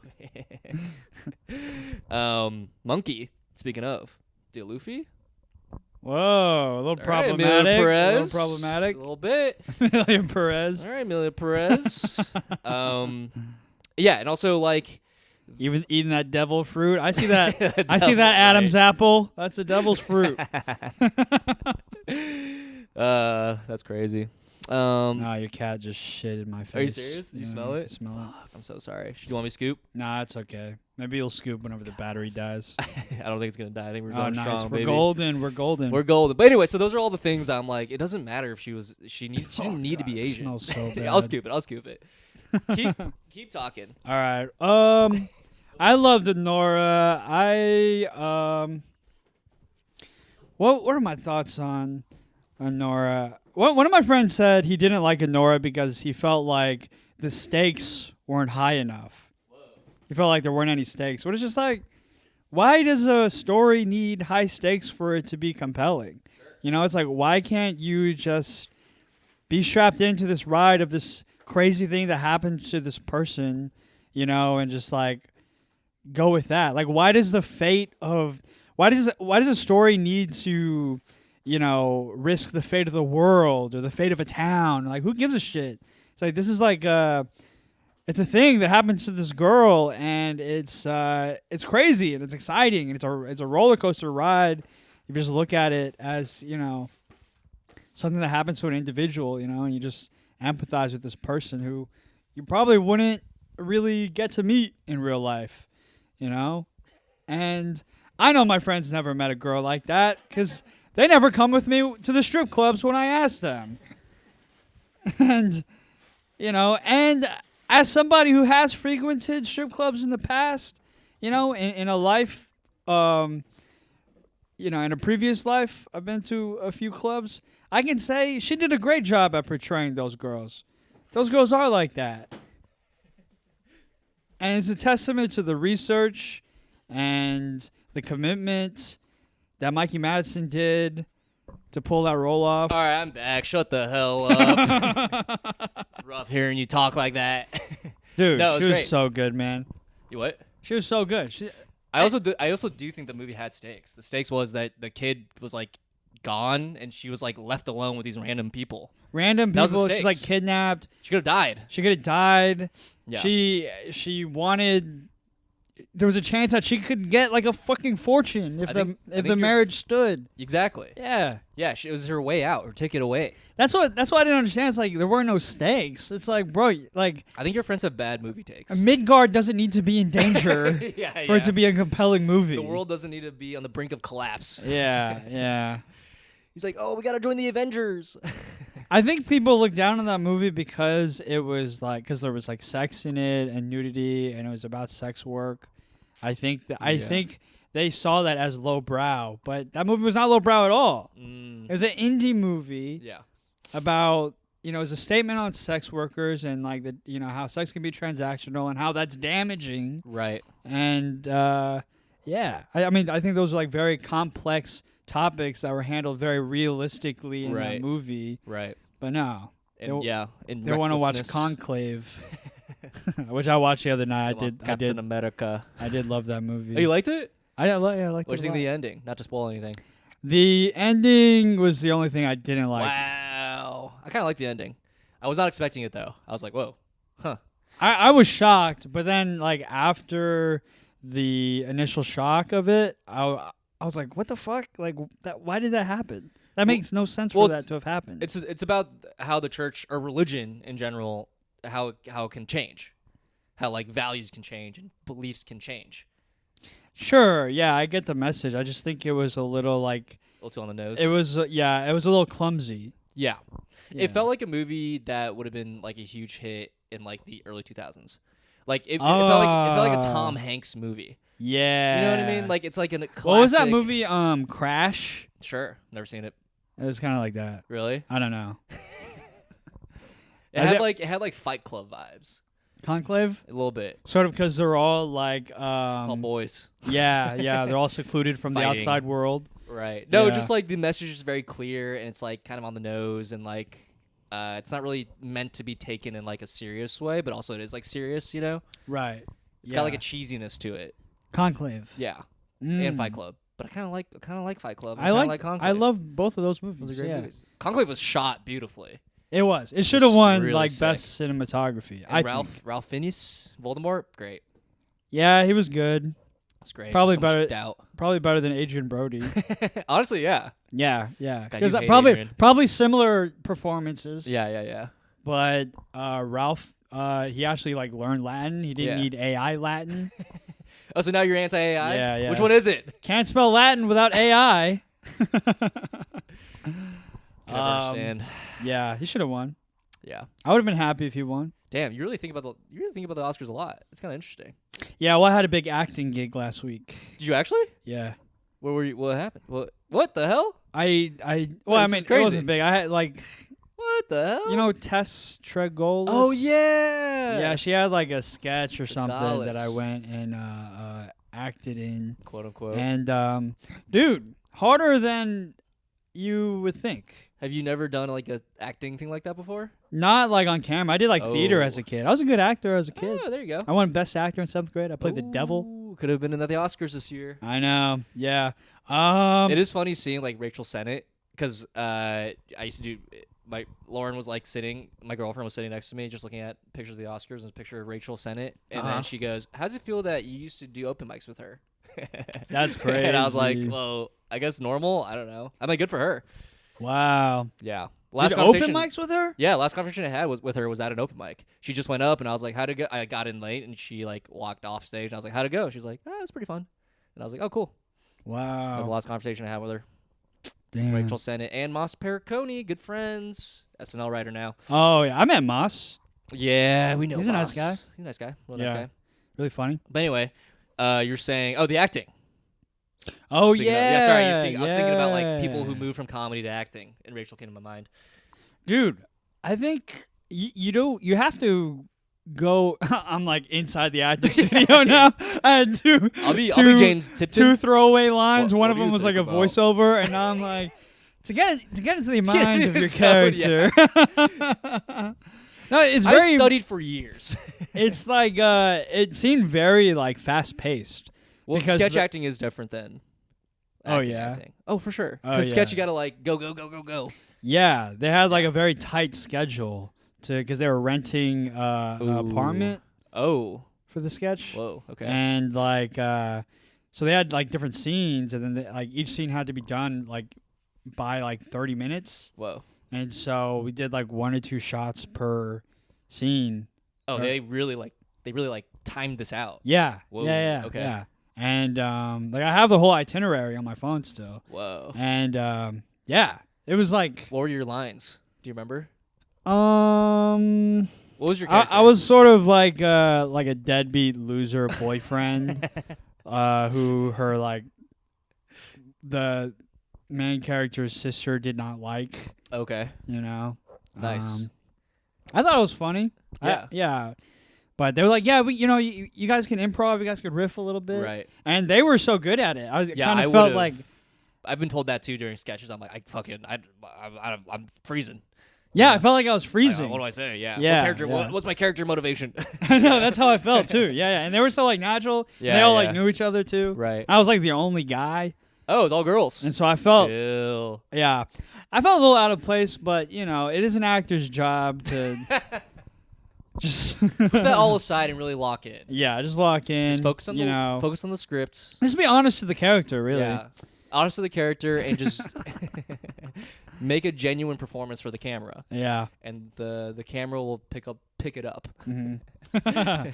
Monkey. Speaking of, do Luffy? Whoa, a little All right, problematic. Amelia A Perez. little problematic. A little bit. Amelia Perez. All right, Amelia Perez. Yeah, and also like Even eating that devil fruit. I see that. I see Devil, that Adam's right. apple. That's a devil's fruit. That's crazy. Nah, your cat just shit in my face. Are you serious? Did you smell it? Smell it. Fuck, I'm so sorry. Do you want me to scoop? Nah, it's okay. Maybe you'll scoop whenever the battery dies. I don't think it's gonna die. I think we're Oh, going nice. strong, We're baby. golden. We're golden. We're golden. But anyway, so those are all the things I'm like. It doesn't matter if she didn't need to be God, it Asian. smells so bad. I'll scoop it. Keep talking. All right. I loved Anora. What are my thoughts on Anora? One of my friends said he didn't like Anora because he felt like the stakes weren't high enough. He felt like there weren't any stakes. But it's just like, why does a story need high stakes for it to be compelling? You know, it's like, why can't you just be strapped into this ride of this crazy thing that happens to this person, you know, and just like go with that? Like, why does a story need to, you know, risk the fate of the world or the fate of a town? Like, who gives a shit? It's like, this is like it's a thing that happens to this girl, and it's crazy and it's exciting and it's a roller coaster ride. You just look at it as, you know, something that happens to an individual, you know, and you just empathize with this person who you probably wouldn't really get to meet in real life, you know? And I know my friends never met a girl like that because they never come with me to the strip clubs when I ask them. And, you know, and as somebody who has frequented strip clubs in the past, you know, in a life, you know, in a previous life, I've been to a few clubs. I can say she did a great job at portraying those girls. Those girls are like that. And it's a testament to the research and the commitment that Mikey Madison did to pull that role off. All right, I'm back. Shut the hell up. It's rough hearing you talk like that. Dude, No, it was she was great. so good, man. You what? She was so good. I also do think the movie had stakes. The stakes was that the kid was like gone and she was like left alone with these random people. Random That was the people, she's like stakes. kidnapped. She could have died. She could have died. Yeah. She wanted. There was a chance that she could get like a fucking fortune if I think the you're marriage stood. Exactly. Yeah, Yeah, it was her way out, her ticket away. that's what I didn't understand. It's like there were no stakes. It's like, bro, like I think your friends have bad movie takes. Midgard doesn't need to be in danger Yeah, for it to be a compelling movie. The world doesn't need to be on the brink of collapse. Yeah. He's like, oh, we gotta join the Avengers. I think people look down on that movie because it was like there was like sex in it and nudity and it was about sex work. I think they saw that as lowbrow, but that movie was not lowbrow at all. It was an indie movie Yeah. about, you know, it was a statement on sex workers and like the, you know, how sex can be transactional and how that's damaging. Right. And yeah, I mean, I think those are like very complex topics that were handled very realistically in that movie. Right. But no, And they want to watch recklessness. Conclave, which I watched the other night. Captain America. I did love that movie. Oh, you liked it? I liked it. What do you think of the ending? Not to spoil anything. The ending was the only thing I didn't like. Wow. I kind of like the ending. I was not expecting it though. I was like, whoa, huh. I was shocked, but then like after the initial shock of it, I was like, what the fuck? Like that? Why did that happen? That makes no sense for that to have happened. It's about how the church or religion in general, how it can change, how like values can change and beliefs can change. Sure, yeah, I get the message. I just think it was a little like A little too on the nose. it was it was a little clumsy. Yeah. Yeah. It felt like a movie that would have been like a huge hit in like the early 2000s. Like it felt like a Tom Hanks movie. Yeah, You know what I mean? Like it's like a classic. what was that movie? Crash. Sure, never seen it. It was kind of like that. Really? I don't know. It had like Fight Club vibes. Conclave. A little bit. Sort of because they're all like It's all boys. Yeah, they're all secluded from the Fighting. outside world. Right. No, Yeah. just like the message is very clear and it's like kind of on the nose and like it's not really meant to be taken in like a serious way, but also it is like serious, you know? Right. It's got like a cheesiness to it. Conclave. Yeah. And Fight Club. But I kind of like Fight Club. I like Conclave. I love both of those movies. Those are great yeah. movies. Conclave was shot beautifully. It was. It should have won really like sick. best cinematography. And I think. Ralph Fiennes, Voldemort, great. Yeah, he was good. It's great. Probably Just so much better- doubt. Probably better than Adrian Brody. Honestly, yeah. yeah. God, Because you hate probably Adrian. similar performances. Yeah. But Ralph, he actually like learned Latin. He didn't Yeah. need AI Latin. Oh, so now you're anti-AI? Yeah. Which one is it? Can't spell Latin without AI. Can never understand. Yeah, he should have won. Yeah. I would have been happy if he won. Damn, you really think about the Oscars a lot. It's kind of interesting. Yeah, well, I had a big acting gig last week. Did you actually? Yeah. Where were you? What happened? What the hell? Well, This I is mean, it crazy. wasn't big. I had like, What the hell? you know, Tess Tregolis. Oh yeah. Yeah, she had like a sketch or something that I Tregolis. went and acted in. Quote unquote. And dude, harder than you would think. Have you never done like a acting thing like that before? Not like on camera. I did like theater as a kid. I was a good actor as a kid. Oh, there you go. I won Best Actor in 7th grade. I played the devil. Could have been in the Oscars this year. I know. Yeah. It is funny seeing like Rachel Sennett because I used to do. Lauren was like sitting. My girlfriend was sitting next to me, just looking at pictures of the Oscars and a picture of Rachel Sennett, and then she goes, "How's it feel that you used to do open mics with her?" That's crazy. And I was like, "Well, I guess normal. I don't know. I mean, good for her." Wow. Yeah. Did open mics with her? Yeah, last conversation I had with her was at an open mic. She just went up, and I was like, "How'd it go?" I got in late, and she like walked off stage. And I was like, "How'd it go?" She's like, "Oh, it was pretty fun." And I was like, "Oh, cool." That was the Wow. last conversation I had with her. Damn. Rachel Sennett and Moss Pericone, good friends. SNL writer now. Oh, yeah. I met Moss. Yeah, we know. He's a nice Moss. guy. He's a nice guy. Real nice Yeah. guy. Really funny. But anyway, you're saying, the acting. Oh, Speaking yeah. of, sorry. I was thinking about like people who move from comedy to acting, and Rachel came to my mind. Dude, I think you have to go. I'm like inside the acting studio now. I had I'll be James Tipton. two throwaway lines. What One of do you them was like a think about- voiceover, and now I'm like to get into the mind of your his mode, character. No, it's I very. studied for years. It's like it seemed very like fast paced. Well, Because sketch the- acting is different than. Oh, acting, yeah? acting. Oh, for sure. Oh, Because sketch, yeah. you gotta like go. Yeah, they had like a very tight schedule because they were renting an apartment Oh, for the sketch. whoa. Okay. And like so they had like different scenes, and then like each scene had to be done like by like 30 minutes, Whoa. and so we did like 1 or 2 shots per scene. Oh, they really timed this out. Yeah. Whoa, Yeah. okay. Yeah. And like I have the whole itinerary on my phone still. Whoa. And yeah, it was like What were your lines? Do you remember? um What was your character? I was sort of like a deadbeat loser boyfriend who her like the main character's sister did not like, Okay. you know. Nice. I thought it was funny. Yeah. Yeah. But they were like, yeah, you guys can improv, you guys could riff a little bit. Right. And they were so good at it. I Yeah, kind I of felt would've- like I've been told that too during sketches. I'm like, I'm freezing. yeah, I felt like I was Like, freezing. what do I say? Yeah. Yeah, What character? yeah. What's my character motivation? I know, that's how I felt too. Yeah. And they were so like natural. Yeah, They all yeah. like knew each other too. Right. I was like the only guy. Oh, it's all girls. And so I felt, Chill. yeah, I felt a little out of place, but you know, it is an actor's job to just Put that all aside and really lock in. yeah, just lock in. Just focus on focus on the script. Just be honest to the character, really. Yeah. Honest to the character and just make a genuine performance for the camera. Yeah. And the camera will pick it up. Mm-hmm.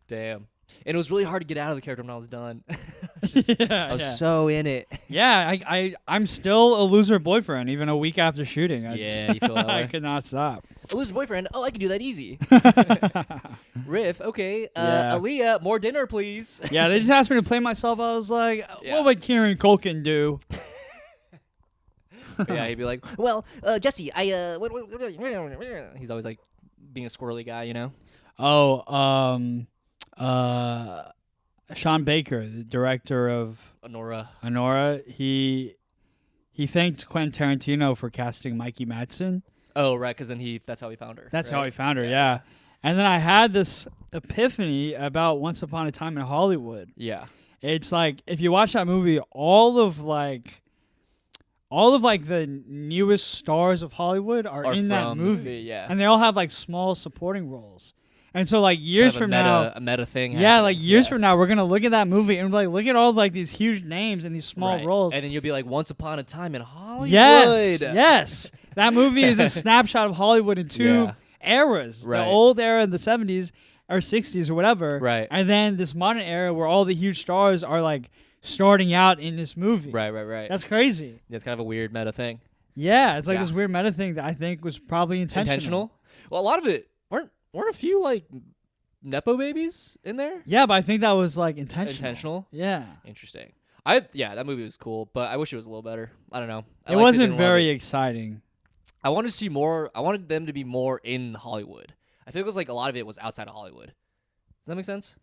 Damn. And it was really hard to get out of the character when I was done. I was so in it. Yeah, I'm still a loser boyfriend even a week after shooting. Yeah, you feel that way? I could not stop. A loser boyfriend? Oh, I can do that easy. Riff, okay. Yeah. Aaliyah, more dinner, please. Yeah, they just asked me to play myself. I was like, what would Kieran Culkin do? Yeah, he'd be like, well, Jesse, he's always like being a squirrely guy, you know? Oh, Sean Baker, the director of Anora, he thanked Quentin Tarantino for casting Mikey Madsen. Oh, right, because then that's how he found her. That's right? how he found her, yeah. And then I had this epiphany about Once Upon a Time in Hollywood. Yeah. It's like, if you watch that movie, all of the newest stars of Hollywood are in that movie. Yeah. And they all have like small supporting roles. And so like years from now, a meta thing. yeah, like years from now, we're gonna look at that movie and like look at all like these huge names and these small roles, and then you'll be like, "Once upon a time in Hollywood." Yes, that movie is a snapshot of Hollywood in two eras: the old era in the '70s or '60s or whatever, right? And then this modern era where all the huge stars are like starting out in this movie. Right. That's crazy. Yeah, it's kind of a weird meta thing. Yeah, it's like this weird meta thing that I think was probably intentional. Well, a lot of it weren't a few like nepo babies in there. Yeah, but I think that was like intentional. Yeah. Interesting. That movie was cool, but I wish it was a little better. I don't know. It wasn't very exciting. I wanted to see more. I wanted them to be more in Hollywood. I think it was like a lot of it was outside of Hollywood. Does that make sense?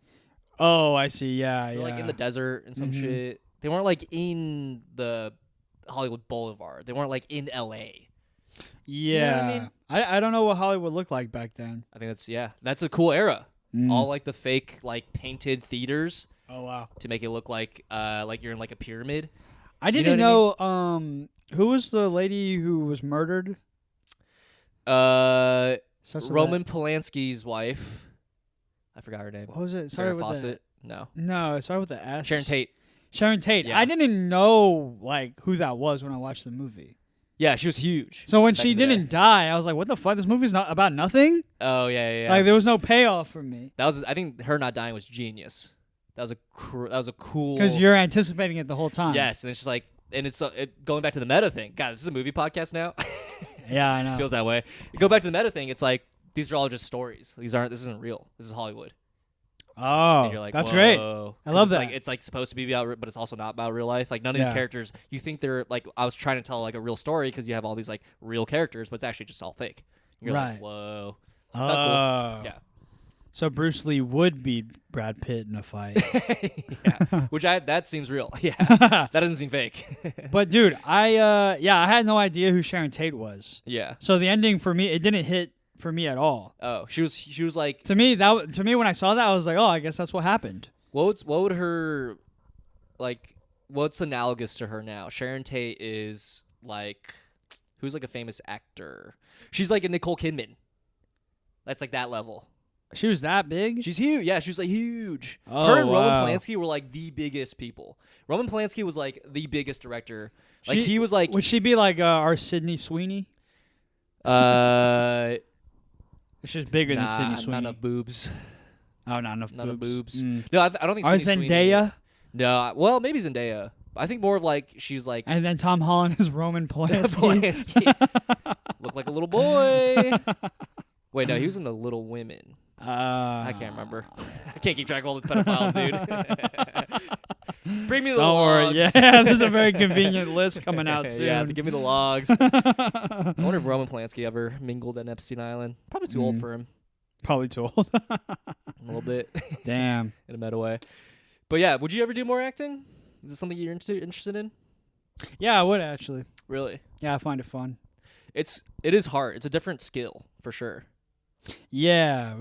Oh, I see. Yeah, They were like in the desert and some shit. They weren't like in the Hollywood Boulevard. They weren't like in L.A. Yeah. You know what I mean? I don't know what Hollywood looked like back then. I think that's a cool era. All like the fake like painted theaters. Oh wow. To make it look like you're in like a pyramid. I didn't know who was the lady who was murdered? Roman Polanski's wife. I forgot her name. What was it? Sarah Fawcett? No, it started with the S. Sharon Tate. Yeah. I didn't know like who that was when I watched the movie. Yeah, she was huge. So when she didn't die, I was like, "What the fuck? This movie's not about nothing." Oh yeah. Like there was no payoff for me. I think her not dying was genius. That was a cool. Because you're anticipating it the whole time. Yes, and it's just like, and it's going back to the meta thing. God, this is a movie podcast now. Yeah, I know. Feels that way. You go back to the meta thing. It's like these are all just stories. This isn't real. This is Hollywood. Oh, and you're like, that's whoa. great. I love that. It's like supposed to be about, but it's also not about real life. Like none of these characters, you think they're like, I was trying to tell like a real story because you have all these like real characters, but it's actually just all fake. You're like, whoa. That's cool. Yeah. So Bruce Lee would beat Brad Pitt in a fight. Yeah, that seems real. Yeah, that doesn't seem fake. But dude, I had no idea who Sharon Tate was. Yeah. So the ending for me, it didn't hit for me at all. Oh, she was like to me when I saw that I was like, oh, I guess that's what happened. What would her like? What's analogous to her now? Sharon Tate is like who's like a famous actor. She's like a Nicole Kidman. That's like that level. She was that big? She's huge. Yeah, she was like huge. Oh, her and Roman Polanski were like the biggest people. Roman Polanski was like the biggest director. Like he was like. Would she be like our Sydney Sweeney? She's bigger than Sydney Sweeney. Not enough boobs. Oh, not enough boobs. No, I don't think Sydney Zendaya? Sweeney. No, well, maybe Zendaya. I think more of like she's like. And then Tom Holland is Roman Polanski. Looked like a little boy. Wait, no, he was in The Little Women. I can't remember. I can't keep track of all the pedophiles, dude. Bring me the logs. Don't worry. Yeah, there's a very convenient list coming out soon. Yeah, give me the logs. I wonder if Roman Polanski ever mingled at Epstein Island. Probably too old for him. Probably too old. A little bit. Damn. In a meta way. But yeah, would you ever do more acting? Is this something you're interested in? Yeah, I would actually. Really? Yeah, I find it fun. It is hard. It's a different skill, for sure. Yeah.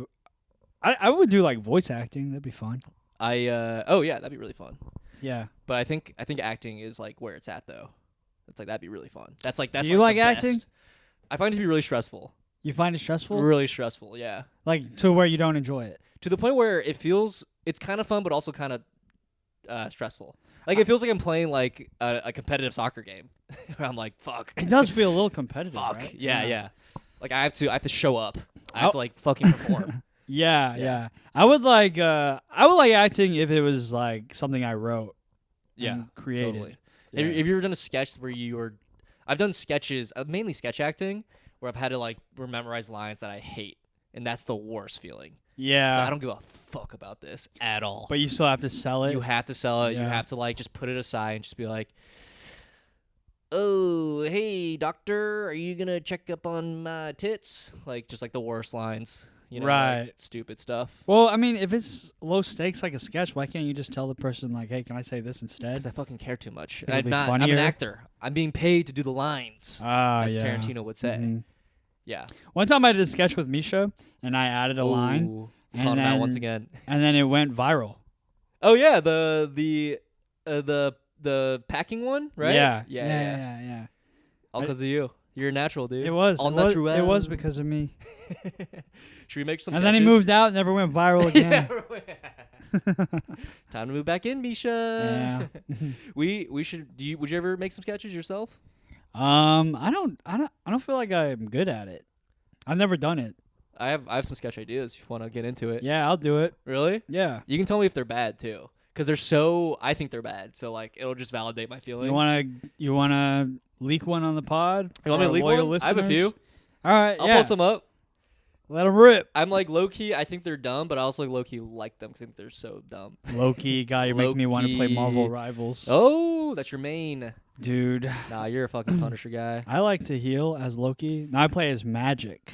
I would do like voice acting. That'd be fun. Oh yeah, that'd be really fun. Yeah. But I think acting is like where it's at though. It's like that'd be really fun. That's Do you like the acting? best. I find it to be really stressful. You find it stressful? Really stressful, yeah. Like to where you don't enjoy it? To the point where it's kind of fun, but also kind of stressful. Like it feels like I'm playing like a competitive soccer game. Where I'm like, fuck. It does feel a little competitive, Fuck. right? Yeah. Like I have to show up. I have to like fucking perform. Yeah. I would like acting if it was like something I wrote. And created. Totally. Yeah. Have you ever done a sketch where I've done sketches, mainly sketch acting, where I've had to like memorize lines that I hate, and that's the worst feeling. Yeah. So I don't give a fuck about this at all. But you still have to sell it. You have to sell it. Yeah. You have to like just put it aside and just be like, "Oh, hey, doctor, are you gonna check up on my tits?" Like just like the worst lines, Right. like, stupid stuff. Well, I mean, if it's low stakes like a sketch, why can't you just tell the person like, "Hey, can I say this instead?" Because I fucking care too much. It'll be I'm funnier. an actor. I'm being paid to do the lines, as Tarantino would say. Mhm. Yeah. One time I did a sketch with Misha, and I added a line, Ooh, and calling him out then- once again. and then it went viral. Oh yeah, the packing one, right? Yeah. All because of you. You're a natural, dude. It was. All It was, natural. it was because of me. Should we make some? And then he moved out, and never went viral again. Time to move back in, Misha. Yeah. we should. Would you ever make some sketches yourself? I don't feel like I'm good at it. I've never done it. I have some sketch ideas if you want to get into it. Yeah, I'll do it. Really? Yeah. You can tell me if they're bad too, because I think they're bad. So like, it'll just validate my feelings. You wanna leak one on the pod? You want me to for leak loyal one? I have a few. listeners? All right. I'll yeah. post them up. Let them rip. I'm like low key. I think they're dumb, but I also low key like them because I think they're so dumb. Loki, God, you're making me want to play Low-key. Marvel Rivals. Oh, that's your main. Dude, Nah, you're a fucking Punisher guy. I like to heal as Loki. Now I play as Magic.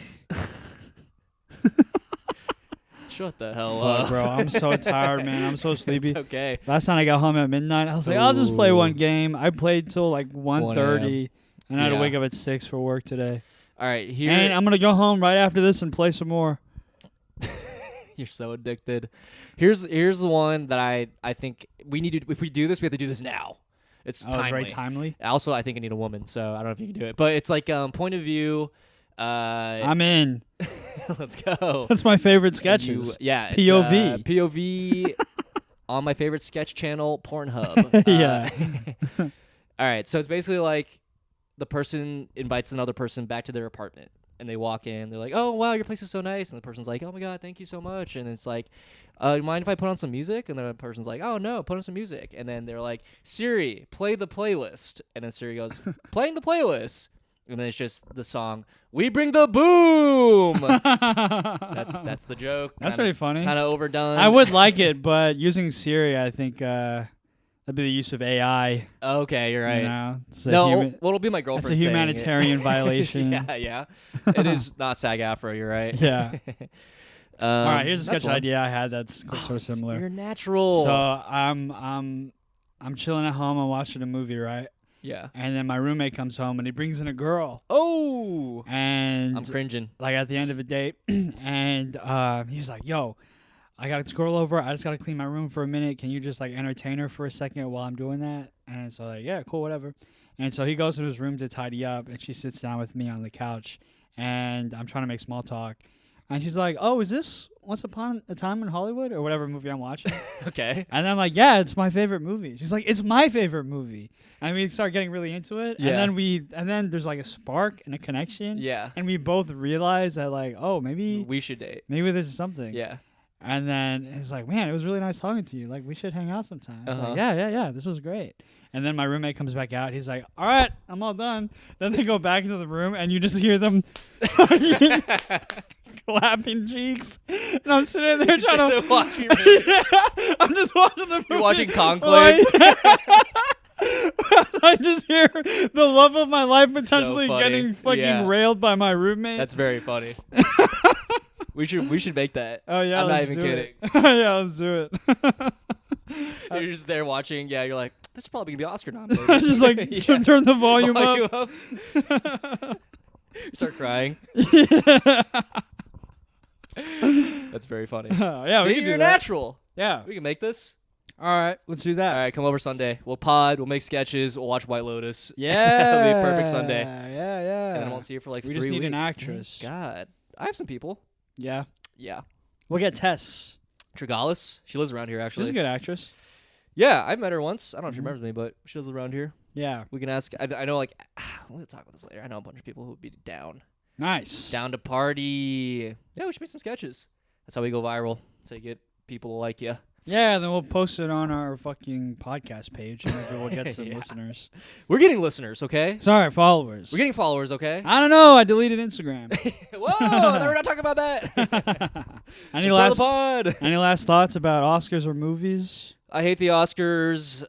Shut the hell Fuck, up, bro. I'm so tired, man. I'm so sleepy. It's okay. Last night I got home at midnight. I was like, I'll just play Ooh. one game. I played till like 1:30, and I had to Yeah. wake up at 6 for work today. All right, here. And I'm gonna go home right after this and play some more. You're so addicted. Here's the one that I think we need to. If we do this, we have to do this now. It's timely. Very timely. Also, I think I need a woman, so I don't know if you can do it. But it's like point of view. I'm in. Let's go. That's my favorite sketches. It's, POV. POV on my favorite sketch channel, Pornhub. Yeah. All right, so it's basically like the person invites another person back to their apartment, and they walk in. They're like, "Oh wow, your place is so nice," and the person's like, "Oh my god, thank you so much." And it's like, "Mind if I put on some music?" And then the person's like, "Oh no, put on some music." And then they're like, "Siri, play the playlist." And then Siri goes, "Playing the playlist." And then it's just the song, "We Bring the Boom." That's the joke. That's pretty funny. Kind of overdone. I would like it, but using Siri, I think that'd be the use of AI. Okay, you're right. You know? It's a No, huma- well, it'll be my girlfriend. That's a saying it. humanitarian violation. Yeah. It is not SAG-AFTRA. You're right. Yeah. All right, here's a that's sketch one. idea I had that's sort of similar. You're natural. So I'm chilling at home. I'm watching a movie, right? Yeah. And then my roommate comes home and he brings in a girl. Oh. And I'm cringing. like at the end of a date, and he's like, "Yo, I got a girl over. I just got to clean my room for a minute. Can you just like entertain her for a second while I'm doing that?" And so like, yeah, cool, whatever. And so he goes to his room to tidy up, and she sits down with me on the couch, and I'm trying to make small talk. And she's like, "Oh, is this Once Upon a Time in Hollywood or whatever movie I'm watching?" Okay. And I'm like, "Yeah, it's my favorite movie." She's like, "It's my favorite movie." And we start getting really into it. Yeah. And then there's like a spark and a connection. Yeah. And we both realize that like, oh, maybe We should date. there's something. Yeah. And then it's like, man, it was really nice talking to you. Like, we should hang out sometime. It's like, yeah, this was great. And then my roommate comes back out. He's like, all right, I'm all done. Then they go back into the room, and you just hear them clapping cheeks. And I'm sitting there trying to watch your movie. I'm just watching the movie. You're watching Conclave. I just hear the love of my life potentially funny. getting fucking Yeah. railed by my roommate. That's very funny. We should make that. Oh yeah, I'm not let's even do kidding. it. Yeah, let's do it. You're just there watching. Yeah, you're like, this is probably gonna be Oscar nominated. Just like Yeah. turn the volume up. up. Start crying. That's very funny. Yeah, See, we can do you're that. natural. Yeah. We can make this. All right, let's do that. All right, come over Sunday. We'll pod. We'll make sketches. We'll watch White Lotus. Yeah. It'll be a perfect Sunday. Yeah. And then I won't see you for like 3 We weeks. just need an actress. Thank God. I have some people. Yeah. Yeah. We'll get Tess. Trigalis. She lives around here, actually. She's a good actress. Yeah, I met her once. I don't know if she Mhm. remembers me, but she lives around here. Yeah. We can ask. I know, like, we'll talk about this later. I know a bunch of people who would be down. Nice. Down to party. Yeah, we should make some sketches. That's how we go viral. That's how you get people to like you. Yeah, then we'll post it on our fucking podcast page and maybe we'll get some Yeah. listeners. We're getting listeners, okay? Sorry, followers. We're getting followers, okay? I don't know. I deleted Instagram. Whoa, I thought we're not talking about that. Any It's last part of the pod. any last thoughts about Oscars or movies? I hate the Oscars.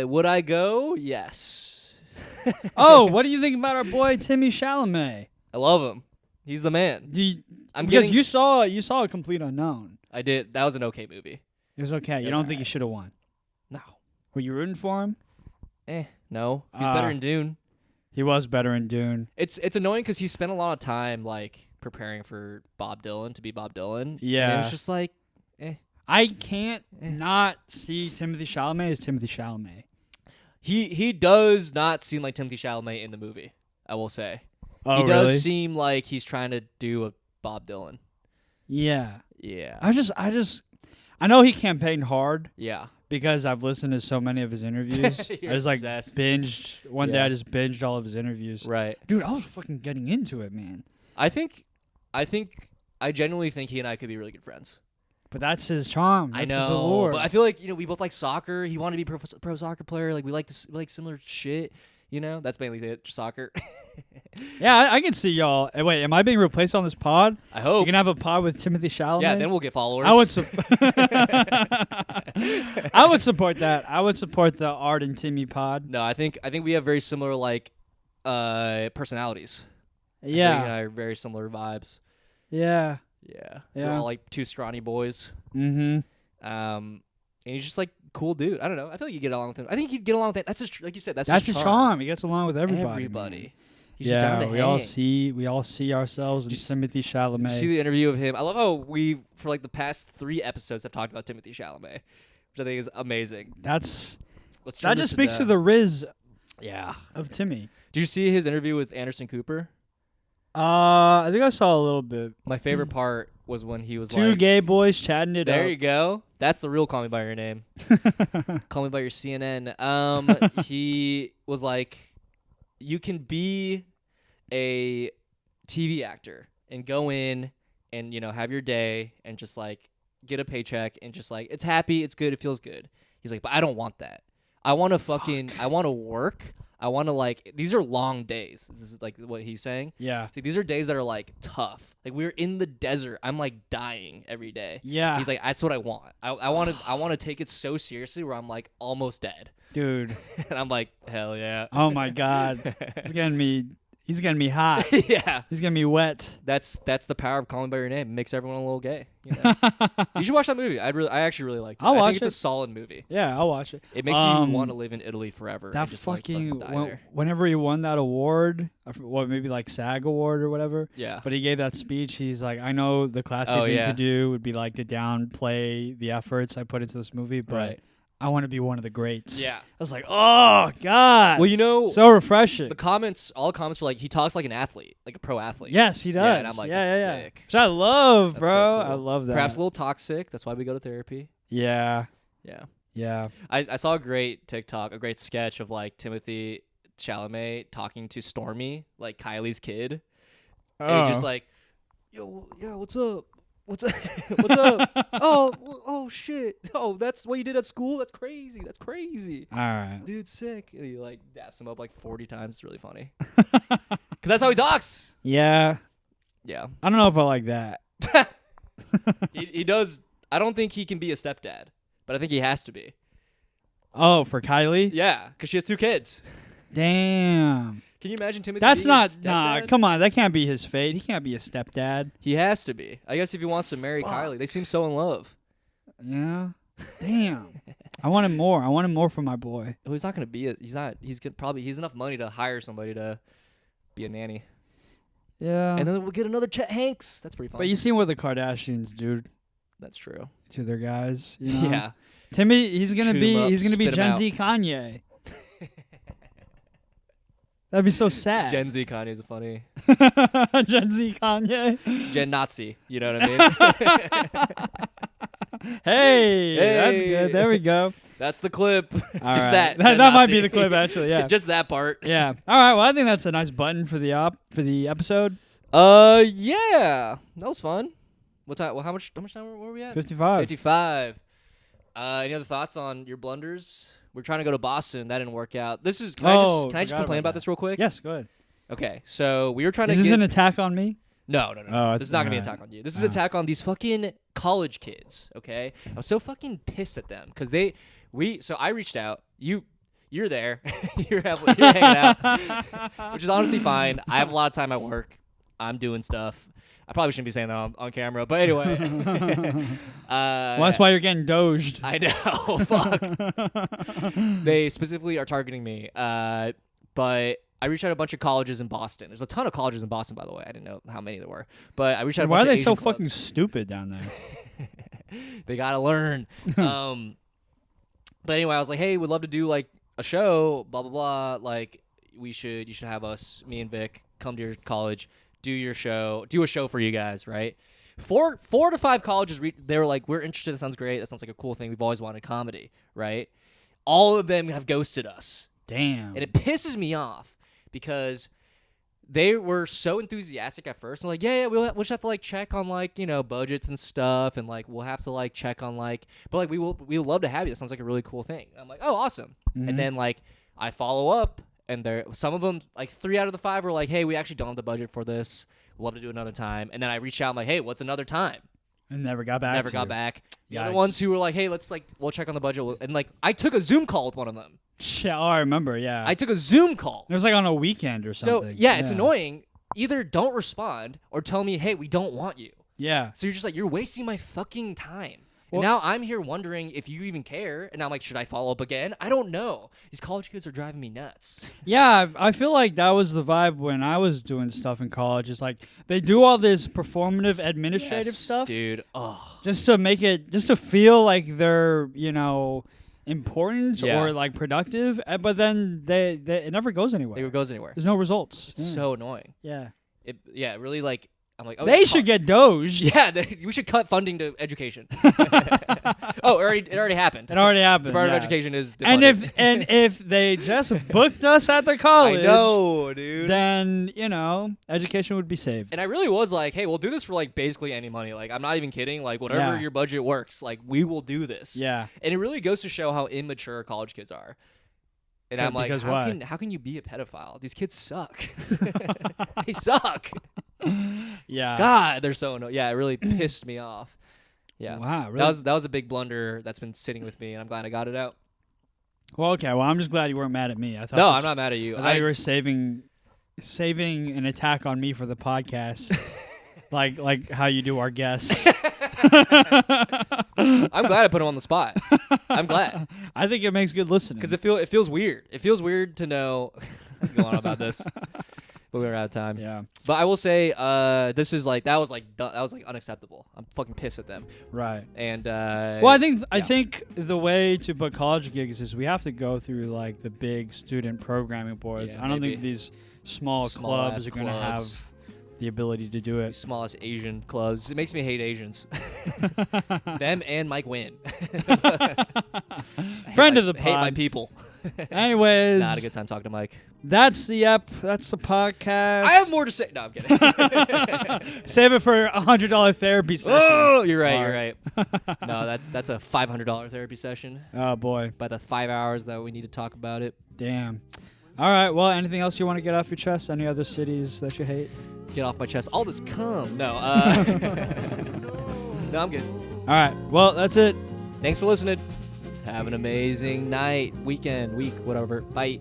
Would I go? Yes. Oh, what do you think about our boy Timmy Chalamet? I love him. He's the man. I'm Because getting. you saw A Complete Unknown. I did. That was an okay movie. It was okay. You was don't think he alright. should have won? No. Were you rooting for him? No. He's better in Dune. He was better in Dune. It's annoying because he spent a lot of time like preparing for Bob Dylan to be Bob Dylan. Yeah. And it was just like, I can't not see Timothy Chalamet as Timothy Chalamet. he does not seem like Timothy Chalamet in the movie. I will say. Oh, he really? does seem like he's trying to do a Bob Dylan. Yeah. Yeah. I know he campaigned hard Yeah. because I've listened to so many of his interviews. I You're just like obsessed. binged. One day Yeah. I just binged all of his interviews. Right. Dude, I was fucking getting into it, man. I genuinely think he and I could be really good friends. But that's his charm. That's I his know, allure. but I feel like we both like soccer. He wanted to be pro soccer player. Like we like similar shit. That's mainly it. Just soccer. Yeah, I can see y'all. Wait, am I being replaced on this pod? I You hope. can have a pod with Timothy Chalamet. Yeah, then we'll get followers. I would. I would support that. I would support the Art and Timmy pod. No, I think we have very similar personalities. I think Yeah. I have very similar vibes. Yeah. Yeah. Yeah. We're all like two scrawny boys. Mm-hmm. And he's just like cool dude. I don't know. I feel like you get along with him. I think he'd get along with that. That's his, like you said. That's his charm. He gets along with everybody. Everybody. He's yeah, just down to we hang. all see ourselves in Just- Timothy Chalamet. Did you see the interview of him? I love how we, for like the past 3 episodes, have talked about Timothy Chalamet, which I think is amazing. That Let's turn just this speaks to into- the Riz Yeah. of Timmy. Did you see his interview with Anderson Cooper? I think I saw a little bit. My favorite part was when he was Two like, gay boys chatting it there up. you go. That's the real Call Me By Your Name. Call Me By Your CNN. He was like, you can be a TV actor and go in and, have your day and just like get a paycheck and just like, it's happy, it's good, it feels good. He's like, but I don't want that. I want to I want to work. I want to like, these are long days. This is like what he's saying. Yeah. See, these are days that are like tough. Like we're in the desert. I'm like dying every day. Yeah. He's like, that's what I want. I want to take it so seriously where I'm like almost dead. Dude. And I'm like, hell yeah. Oh my God. He's getting me hot. Yeah. He's getting me wet. That's the power of Calling By Your Name. It makes everyone a little gay. You should watch that movie. I actually really liked it. I'll I watch think it's it. a solid movie. Yeah, I'll watch it. It makes you want to live in Italy forever. That and just, like, fucking die there. whenever he won that award, maybe like SAG award or whatever. Yeah. But he gave that speech. He's like, I know the classic thing yeah. to do would be like to downplay the efforts I put into this movie, but Right. I want to be one of the greats. Yeah. I was like, oh God. Well, so refreshing. all the comments were like, he talks like an athlete, like a pro athlete. Yes, he does. Yeah, and I'm like, that's yeah. sick. Which I love, That's bro. so cool. I love that. Perhaps a little toxic. That's why we go to therapy. Yeah. Yeah. Yeah. I saw a great TikTok, a great sketch of like Timothy Chalamet talking to Stormy, like Kylie's kid. And he's just like, yo, yeah, what's up? What's up? What's up? Oh, shit. Oh, that's what you did at school? That's crazy. That's crazy. All right. Dude, sick. And he like daps him up like 40 times. It's really funny. Because that's how he talks. Yeah. Yeah. I don't know if I like that. He does. I don't think he can be a stepdad, but I think he has to be. Oh, for Kylie? Yeah, because she has 2 kids. Damn. Can you imagine Timothy That's being not. a Nah, stepdad? come on. That can't be his fate. He can't be a stepdad. He has to be. I guess if he wants to marry Kylie. They seem so in love. Yeah. Damn. I wanted more. I wanted more from my boy. Well, he's not going to be. He's enough money to hire somebody to be a nanny. Yeah. And then we'll get another Chet Hanks. That's pretty fun. But you seen what the Kardashians do That's true. to their guys. You know? Yeah. Timmy, he's gonna Shoot 'em be up, spit 'em Gen out. Z Kanye. That'd be so sad. Gen Z Kanye's funny. Gen Z Kanye. Gen Nazi. You know what I mean? Hey, that's good. There we go. That's the clip. All Just right. that. That Gen might Nazi. be the clip, actually. Yeah. Just that part. Yeah. All right. Well, I think that's a nice button for the episode. Yeah. That was fun. What time? Well, how much time were we at? 55. 55. Any other thoughts on your blunders? We're trying to go to Boston. That didn't work out. Can I just forgot complain about that. this real quick? Yes. Go ahead. Okay. So we were trying Is to this get. an attack on me? No. Oh, This is not gonna be an alright. attack on you. This is an attack on these fucking college kids. Okay. I'm so fucking pissed at them because So I reached out. You're there. you're hanging out, which is honestly fine. I have a lot of time at work. I'm doing stuff. I probably shouldn't be saying that on camera, but anyway. Well, that's why you're getting doged. I know. Fuck. They specifically are targeting me. But I reached out to a bunch of colleges in Boston. There's a ton of colleges in Boston, by the way. I didn't know how many there were. But I reached out to a Why bunch are of they so Asian clubs. fucking stupid down there? They gotta learn. But anyway, I was like, hey, we'd love to do like a show, blah blah blah. Like you should have us, me and Vic, come to your college, do a show for you guys, right? Four to five colleges, they were like, we're interested. That sounds great. That sounds like a cool thing. We've always wanted comedy, right? All of them have ghosted us. Damn. And it pisses me off because they were so enthusiastic at first. And like, yeah, we'll just have to like check on like, budgets and stuff. And like, we'll have to like check on like, but like, we would love to have you. That sounds like a really cool thing. I'm like, oh, awesome. Mm-hmm. And then like, I follow up and some of them, like 3 out of the 5 were like, hey, we actually don't have the budget for this. We'd love to do another time. And then I reached out. I'm like, hey, what's another time? And never got back. Never got back. The other Yikes. ones who were like, hey, we'll check on the budget. And like, I took a Zoom call with one of them. Yeah, oh, I remember. Yeah. I took a Zoom call. It was like on a weekend or So something. yeah, it's annoying. Either don't respond or tell me, hey, we don't want you. Yeah. So you're just like, you're wasting my fucking time. Well- And now I'm here wondering if you even care. And I'm like, should I follow up again? I don't know. These college kids are driving me nuts. Yeah, I feel like that was the vibe when I was doing stuff in college. It's like they do all this performative administrative stuff dude. Oh, just to feel like they're, important Yeah. or like productive, but then it never goes anywhere. it goes anywhere. There's no results. It's so annoying. Yeah. It really like, I'm like, oh, They it's should get doged. Yeah, we should cut funding to education. Oh, it already happened. It already happened. Department yeah. of Education is And defunded. if they just booked us at the college, I know, dude. then education would be saved. And I really was like, hey, we'll do this for like basically any money. Like, I'm not even kidding. Like, whatever Yeah. your budget works, like, we will do this. Yeah. And it really goes to show how immature college kids are. And I'm like, Because why? how can you be a pedophile? These kids suck. They suck. Yeah. God, they're so annoying. Yeah, it really pissed me off. Yeah. Wow. Really? That was a big blunder that's been sitting with me, and I'm glad I got it out. Well, okay. Well, I'm just glad you weren't mad at me. I thought No, I'm not mad at you. I thought you were saving an attack on me for the podcast, like how you do our guests. I'm glad I put him on the spot. I'm glad. I think it makes good listening. Because it feels weird. It feels weird to know. Go on about this, but we're out of time. Yeah. But I will say, this is like that was unacceptable. I'm fucking pissed at them. Right. And Well, I think the way to book college gigs is we have to go through like the big student programming boards. Yeah, I don't maybe. think these small Small-ass clubs are going to have clubs. the ability to do it. Smallest Asian clubs. It makes me hate Asians. Them and Mike Wynn. Friend of the Hate my pod. people. Anyways, Not a good time talking to Mike. that's the podcast. I have more to say. No, I'm kidding. Save it for $100 therapy session. Oh, you're right. You're right. No, that's a $500 therapy session. Oh boy, By the 5 hours that we need to talk about it. damn. All right. Well, anything else you want to get off your chest? Any other cities that you hate? Get off my chest. All this cum. No. No, I'm good. All right. Well, that's it. Thanks for listening. Have an amazing night, weekend, week, whatever. Bye.